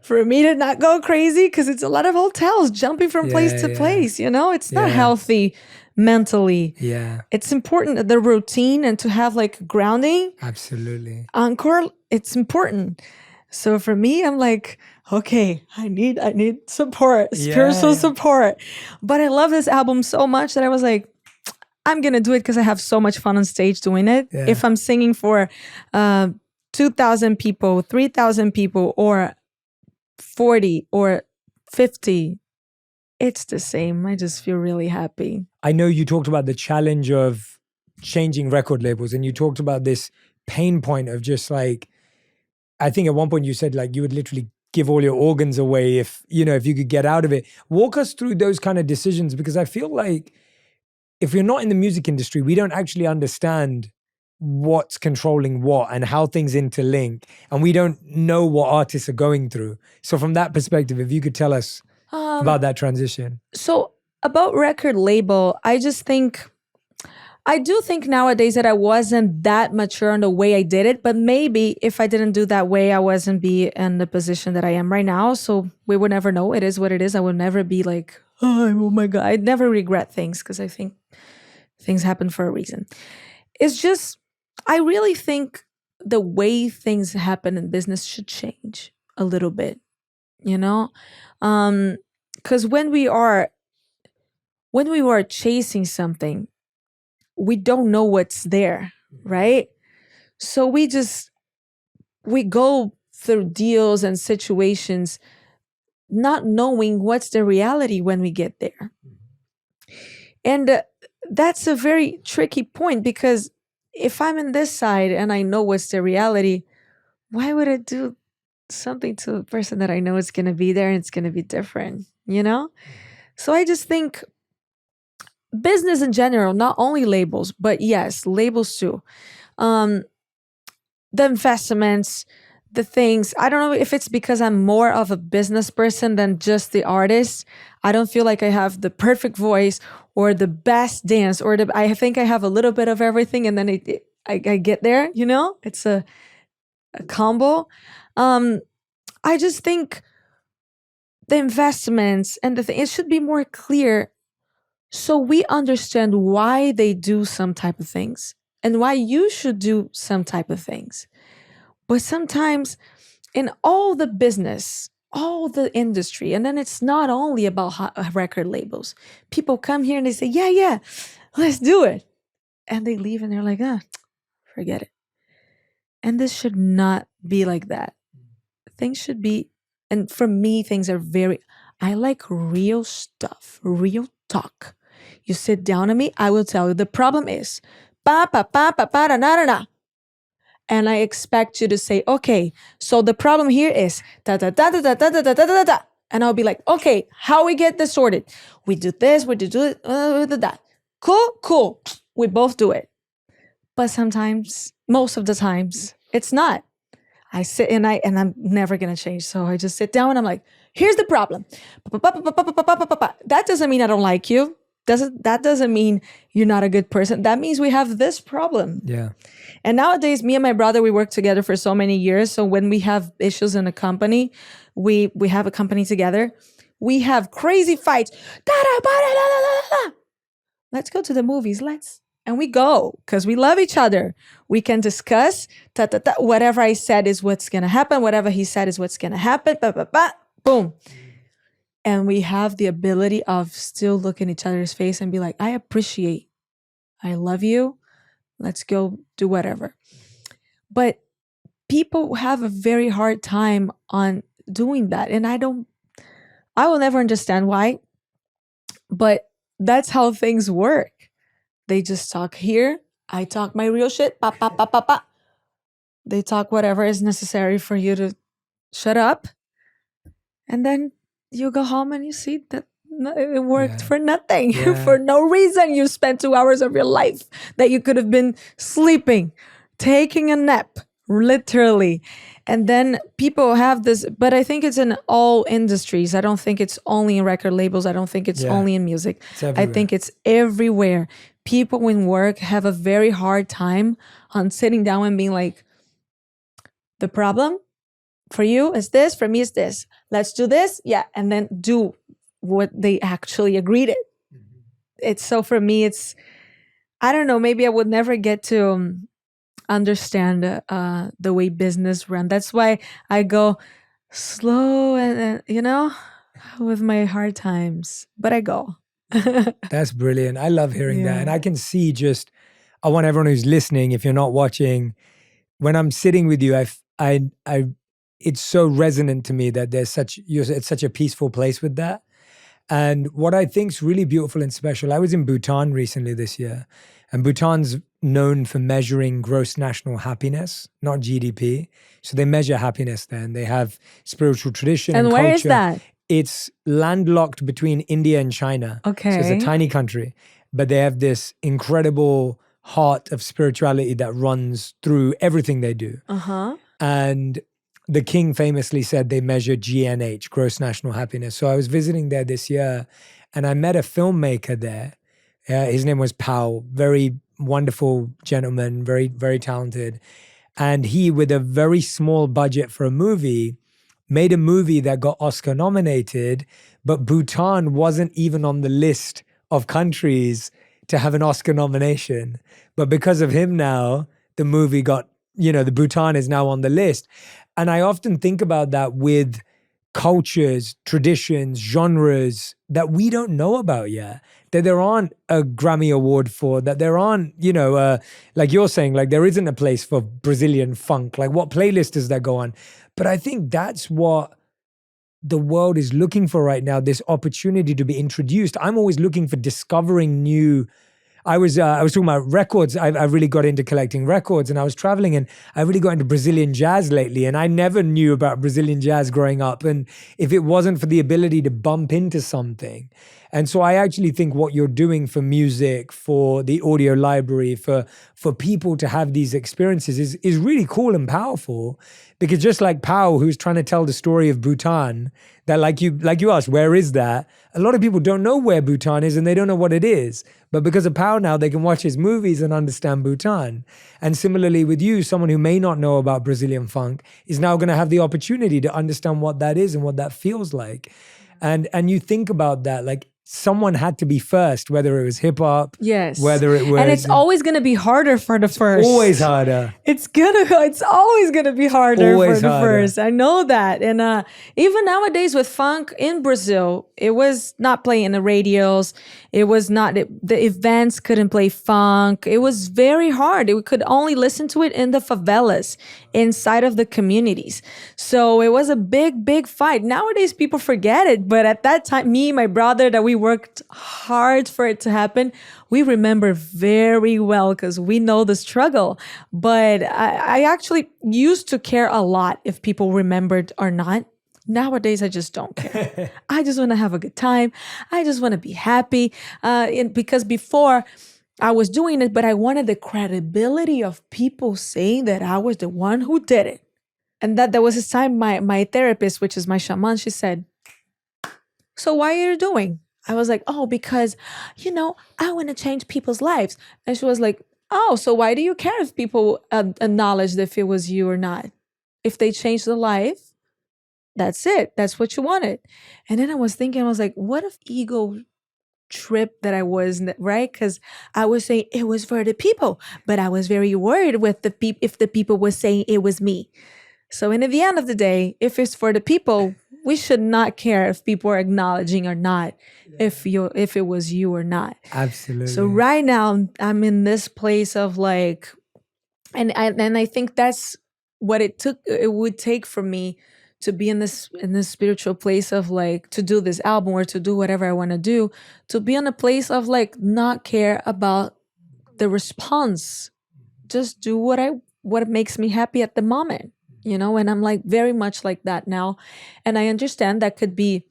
for me to not go crazy, because it's a lot of hotels jumping from place to place. It's not healthy mentally. Yeah. It's important, the routine, and to have like grounding. Absolutely. Encore, it's important. So for me, I'm like, okay, I need support, spiritual support. But I love this album so much that I was like, I'm going to do it because I have so much fun on stage doing it. Yeah. If I'm singing for 2,000 people, 3,000 people, or 40 or 50, it's the same. I just feel really happy. I know you talked about the challenge of changing record labels, and you talked about this pain point of just like, I think at one point you said like you would literally give all your organs away if you could get out of it. Walk us through those kind of decisions, because I feel like if you're not in the music industry, we don't actually understand what's controlling what and how things interlink, and we don't know what artists are going through. So from that perspective, if you could tell us about that transition. So about record label, I do think nowadays that I wasn't that mature in the way I did it, but maybe if I didn't do that way, I wasn't be in the position that I am right now. So we would never know. It is what it is. I would never be like, oh my God. I'd never regret things because I think things happen for a reason. It's just, I really think the way things happen in business should change a little bit, because when we are chasing something, we don't know what's there, right? So we go through deals and situations not knowing what's the reality when we get there. And that's a very tricky point, because if I'm in this side and I know what's the reality, why would I do something to a person that I know is going to be there and it's going to be different, So I just think business in general, not only labels, but yes, labels too. The investments, the things, I don't know if it's because I'm more of a business person than just the artist. I don't feel like I have the perfect voice or the best dance, or I think I have a little bit of everything, and then I get there, It's a combo. I just think the investments and it should be more clear, so we understand why they do some type of things and why you should do some type of things. But sometimes in all the business, all the industry, and then it's not only about record labels. People come here and they say, yeah, let's do it. And they leave and they're like, forget it. And this should not be like that. Things should be And for me, things are I like real stuff, real talk. You sit down to me, I will tell you the problem is, pa, pa, pa, pa, pa, da, da, da, da. And I expect you to say, okay, so the problem here is da, da, da, da, da, da, da, da, da, da, da. And I'll be like, okay, how we get this sorted? We do this, we do it, that. Cool. We both do it. But sometimes, most of the times, it's not. I sit and I'm never gonna change. So I just sit down and I'm like, here's the problem. That doesn't mean I don't like you. That doesn't mean you're not a good person. That means we have this problem. Yeah. And nowadays, me and my brother, we work together for so many years. So when we have issues in a company, we have a company together. We have crazy fights. Let's go to the movies. And we go because we love each other. We can discuss. Whatever I said is what's going to happen. Whatever he said is what's going to happen. Boom. And we have the ability of still looking each other's face and be like, I love you. Let's go do whatever. But people have a very hard time on doing that. And I will never understand why. But that's how things work. They just talk here. I talk my real shit. Pa, pa, pa, pa, pa. They talk whatever is necessary for you to shut up. And then you go home and you see that it worked for nothing. For no reason. You spent 2 hours of your life that you could have been sleeping, taking a nap, literally. And then people have this, but I think it's in all industries. I don't think it's only in record labels. I don't think it's only in music. I think it's everywhere. People in work have a very hard time on sitting down and being like, the problem for you is this, for me is this. Let's do this. Yeah. And then do what they actually agreed it. It's so for me, I don't know, maybe I would never get to understand the way business run. That's why I go slow and with my hard times, but I go. That's brilliant. I love hearing that. And I can see I want everyone who's listening, if you're not watching, when I'm sitting with you, it's so resonant to me that it's such a peaceful place with that. And what I think is really beautiful and special, I was in Bhutan recently this year, and Bhutan's known for measuring gross national happiness, not GDP. So they measure happiness there, and they have spiritual tradition and where culture. Is that? It's landlocked between India and China. Okay. So it's a tiny country, but they have this incredible heart of spirituality that runs through everything they do. And the king famously said they measure GNH, gross national happiness. So I was visiting there this year, and I met a filmmaker there. His name was Pao, very wonderful gentleman, very, very talented. And he, with a very small budget for a movie, made a movie that got Oscar nominated, but Bhutan wasn't even on the list of countries to have an Oscar nomination. But because of him now, the movie got, the Bhutan is now on the list. And I often think about that with cultures, traditions, genres that we don't know about yet, that there aren't a Grammy award for, that there aren't, like you're saying, like there isn't a place for Brazilian funk. Like what playlist does that go on? But I think that's what the world is looking for right now, this opportunity to be introduced. I'm always looking for discovering new. I was talking about records. I really got into collecting records, and I was traveling, and I really got into Brazilian jazz lately, and I never knew about Brazilian jazz growing up. And if it wasn't for the ability to bump into something. And so I actually think what you're doing for music, for the audio library, for people to have these experiences is really cool and powerful. Because just like Pao, who's trying to tell the story of Bhutan, that like you asked, where is that? A lot of people don't know where Bhutan is, and they don't know what it is. But because of Pao now, they can watch his movies and understand Bhutan. And similarly with you, someone who may not know about Brazilian funk is now going to have the opportunity to understand what that is and what that feels like. And you think about that, like someone had to be first, whether it was hip hop, Yes. whether it was, and it's always going to be harder for the first. always harder. It's always gonna be harder Always for the harder. first. I know that. And even nowadays with funk in Brazil, it was not playing in the radios. It was not, the events couldn't play funk. It was very hard. We could only listen to it in the favelas, inside of the communities. So it was a big, big fight. Nowadays people forget it. But at that time, me, my brother, that we worked hard for it to happen, we remember very well because we know the struggle. But I actually used to care a lot if people remembered or not. Nowadays, I just don't care. I just want to have a good time. I just want to be happy. Because before I was doing it, but I wanted the credibility of people saying that I was the one who did it. And that there was this time my therapist, which is my shaman, she said, "So why are you doing?" I was like, "Oh, because, I want to change people's lives." And she was like, "Oh, so why do you care if people acknowledged if it was you or not? If they changed the life, that's it. That's what you wanted." And then I was thinking, I was like, what if ego trip that I was, right? Because I was saying it was for the people, but I was very worried with if the people were saying it was me. So in the end of the day, if it's for the people, we should not care if people are acknowledging or not, if it was you or not. Absolutely. So right now I'm in this place of like, and I think that's what it would take for me to be in this spiritual place of like, to do this album or to do whatever I want to do, to be in a place of like not care about the response. Just do what makes me happy at the moment. And I'm like very much like that now. And I understand that could be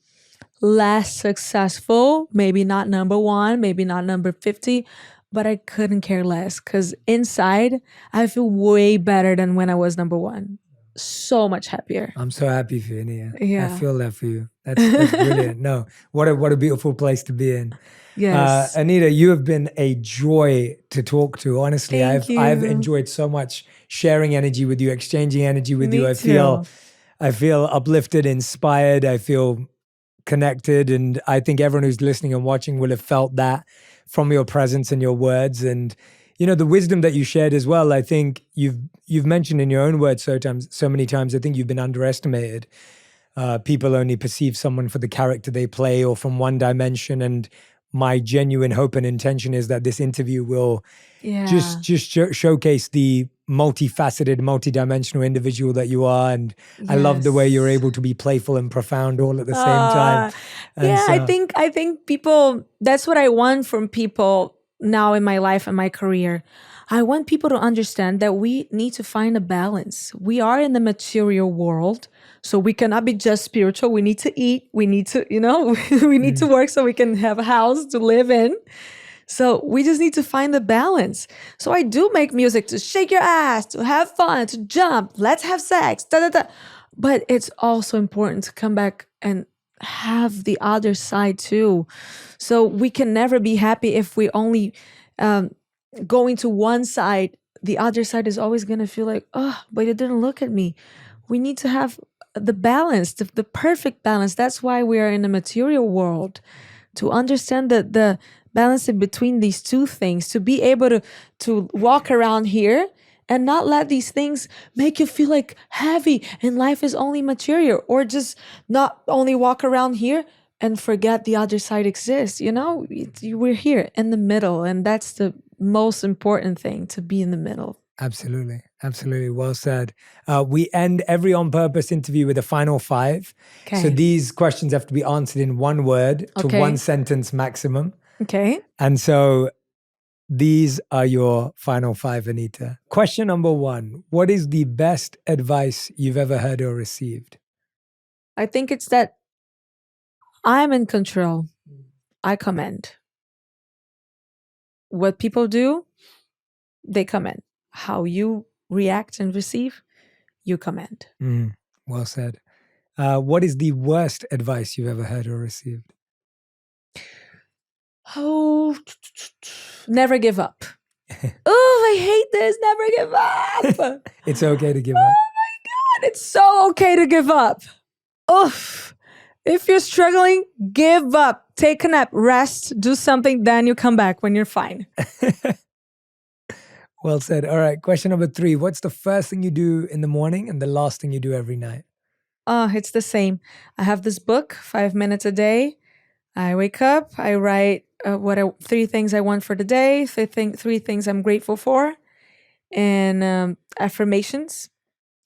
less successful, maybe not number 1, maybe not number 50, but I couldn't care less because inside I feel way better than when I was number 1. So much happier. I'm so happy for you, Nia. Yeah. I feel that for you. That's brilliant. No, what a beautiful place to be in. Yes. Anitta, you have been a joy to talk to. Honestly, Thank I've you. enjoyed so much sharing energy with you, exchanging energy with Me you. too. I feel uplifted, inspired. I feel connected, and I think everyone who's listening and watching will have felt that from your presence and your words, and the wisdom that you shared as well. I think you've mentioned in your own words so many times. I think you've been underestimated. People only perceive someone for the character they play or from one dimension, and my genuine hope and intention is that this interview will just showcase the multifaceted, multidimensional individual that you are. And I love the way you're able to be playful and profound all at the same time. And so, I think people, that's what I want from people now in my life and my career. I want people to understand that we need to find a balance. We are in the material world, so we cannot be just spiritual. We need to eat. We need to, we need to work so we can have a house to live in. So we just need to find the balance. So I do make music to shake your ass, to have fun, to jump, let's have sex, da, da, da. But it's also important to come back and have the other side too. So we can never be happy if we only going to one side. The other side is always going to feel like, oh, but you didn't look at me. We need to have the balance, the perfect balance. That's why we are in the material world, to understand the balance in between these two things, to be able to walk around here and not let these things make you feel like heavy and life is only material, or just not only walk around here and forget the other side exists. We're here in the middle, and that's the most important thing, to be in the middle. Absolutely. Absolutely. Well said. We end every On Purpose interview with a final 5. Okay. So these questions have to be answered in one word to one sentence maximum. Okay. And so these are your final 5, Anitta. Question number 1. What is the best advice you've ever heard or received? I think it's that I'm in control. I command. What people do, they command. How you react and receive, you command. Well said. What is the worst advice you've ever heard or received? Oh, never give up. Oh, I hate this. Never give up. It's okay to give up. Oh my God, it's so okay to give up. Oof. If you're struggling, give up. Take a nap, rest, do something, then you come back when you're fine. Well said. All right. Question number 3. What's the first thing you do in the morning and the last thing you do every night? It's the same. I have this book, 5 minutes a day. I wake up, I write 3 things I want for the day, 3 things I'm grateful for, and affirmations.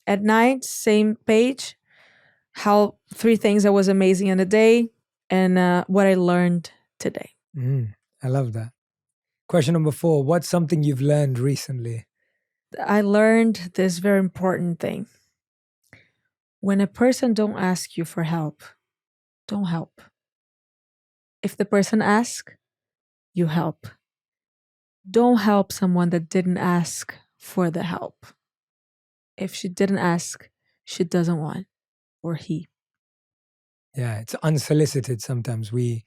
At night, same page. 3 things that was amazing in the day, and what I learned today. I love that. Question number 4. What's something you've learned recently? I learned this very important thing. When a person don't ask you for help, don't help. If the person asks, you help. Don't help someone that didn't ask for the help. If she didn't ask, she doesn't want, or he. Yeah, it's unsolicited sometimes. We're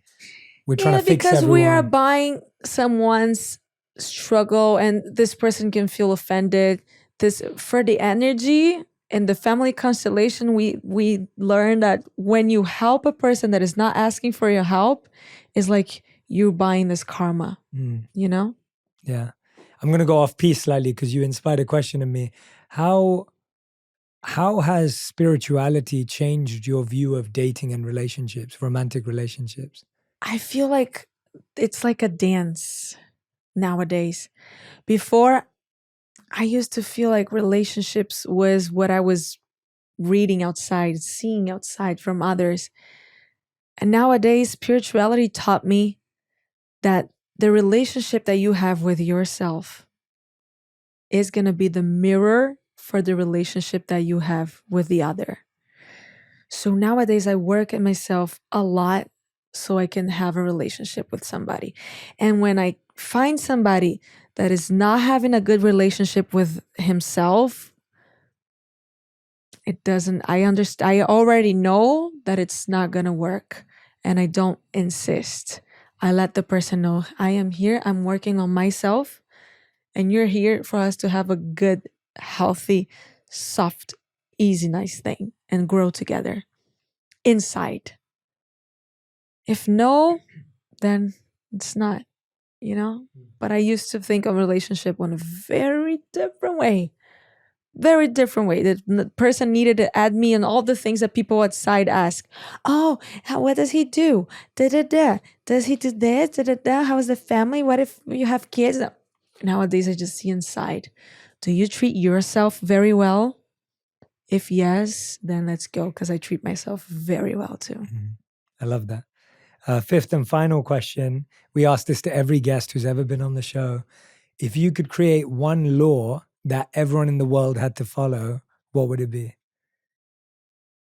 trying to fix because everyone. we are buying someone's struggle, and this person can feel offended. For the energy in the family constellation, we learn that when you help a person that is not asking for your help, it's like you're buying this karma. You know? Yeah. I'm going to go off piece slightly because you inspired a question in me. How has spirituality changed your view of dating and relationships, romantic relationships? I feel like it's like a dance nowadays. Before, I used to feel like relationships was what I was reading outside, seeing outside from others. And nowadays, spirituality taught me that the relationship that you have with yourself is going to be the mirror for the relationship that you have with the other. So nowadays, I work at myself a lot so I can have a relationship with somebody. And when I find somebody that is not having a good relationship with himself, I already know that it's not going to work, and I don't insist. I let the person know, I am here, I'm working on myself, and you're here for us to have a good, healthy, soft, easy, nice thing and grow together inside. If no, then it's not, you know? But I used to think of relationship in a very different way. Very different way. The person needed to add me and all the things that people outside ask. Oh, what does he do? Da-da-da. Does he do this? Da-da-da. How is the family? What if you have kids? Nowadays, I just see inside. Do you treat yourself very well? If yes, then let's go, because I treat myself very well too. I love that. 5th and final question. We ask this to every guest who's ever been on the show. If you could create one law that everyone in the world had to follow, what would it be?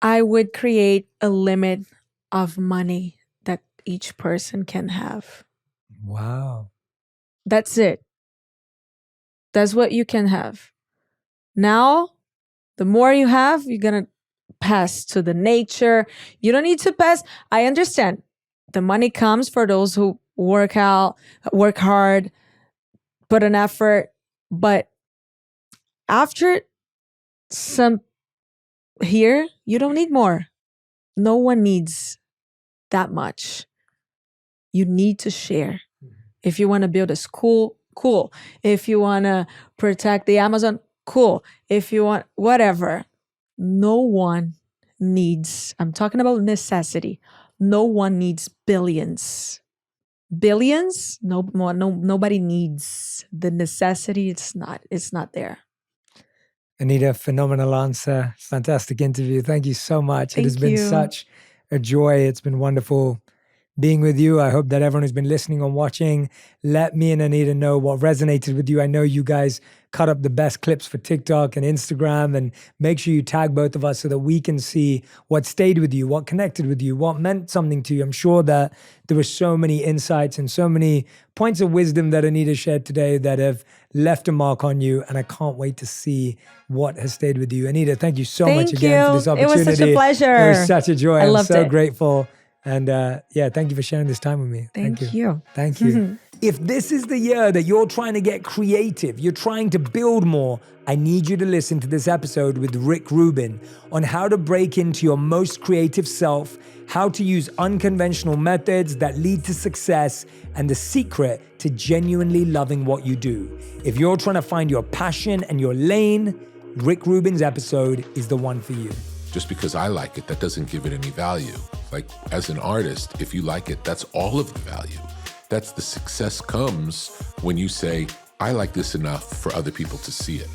I would create a limit of money that each person can have. Wow. That's it. That's what you can have. Now, the more you have, you're going to pass to the nature. You don't need to pass. I understand. The money comes for those who work hard, put an effort. But after some here, you don't need more. No one needs that much. You need to share. If you want to build a school, cool. If you want to protect the Amazon, cool. If you want whatever, no one needs, I'm talking about necessity. No one needs billions. Billions? Nobody needs the necessity. It's not there. Anitta, phenomenal answer. Fantastic interview. Thank you so much. It has been you. such a joy. It's been wonderful being with you. I hope that everyone who's been listening and watching, let me and Anitta know what resonated with you. I know you guys cut up the best clips for TikTok and Instagram, and make sure you tag both of us so that we can see what stayed with you, what connected with you, what meant something to you. I'm sure that there were so many insights and so many points of wisdom that Anitta shared today that have left a mark on you, and I can't wait to see what has stayed with you. Anitta, thank you so much again for this opportunity. It was such a pleasure. It was such a joy. I'm loved so it. grateful. And yeah, thank you for sharing this time with me. Thank you. Thank you. If this is the year that you're trying to get creative, you're trying to build more, I need you to listen to this episode with Rick Rubin on how to break into your most creative self, how to use unconventional methods that lead to success, and the secret to genuinely loving what you do. If you're trying to find your passion and your lane, Rick Rubin's episode is the one for you. Just because I like it, that doesn't give it any value. Like, as an artist, if you like it, that's all of the value. That's the success comes when you say, I like this enough for other people to see it.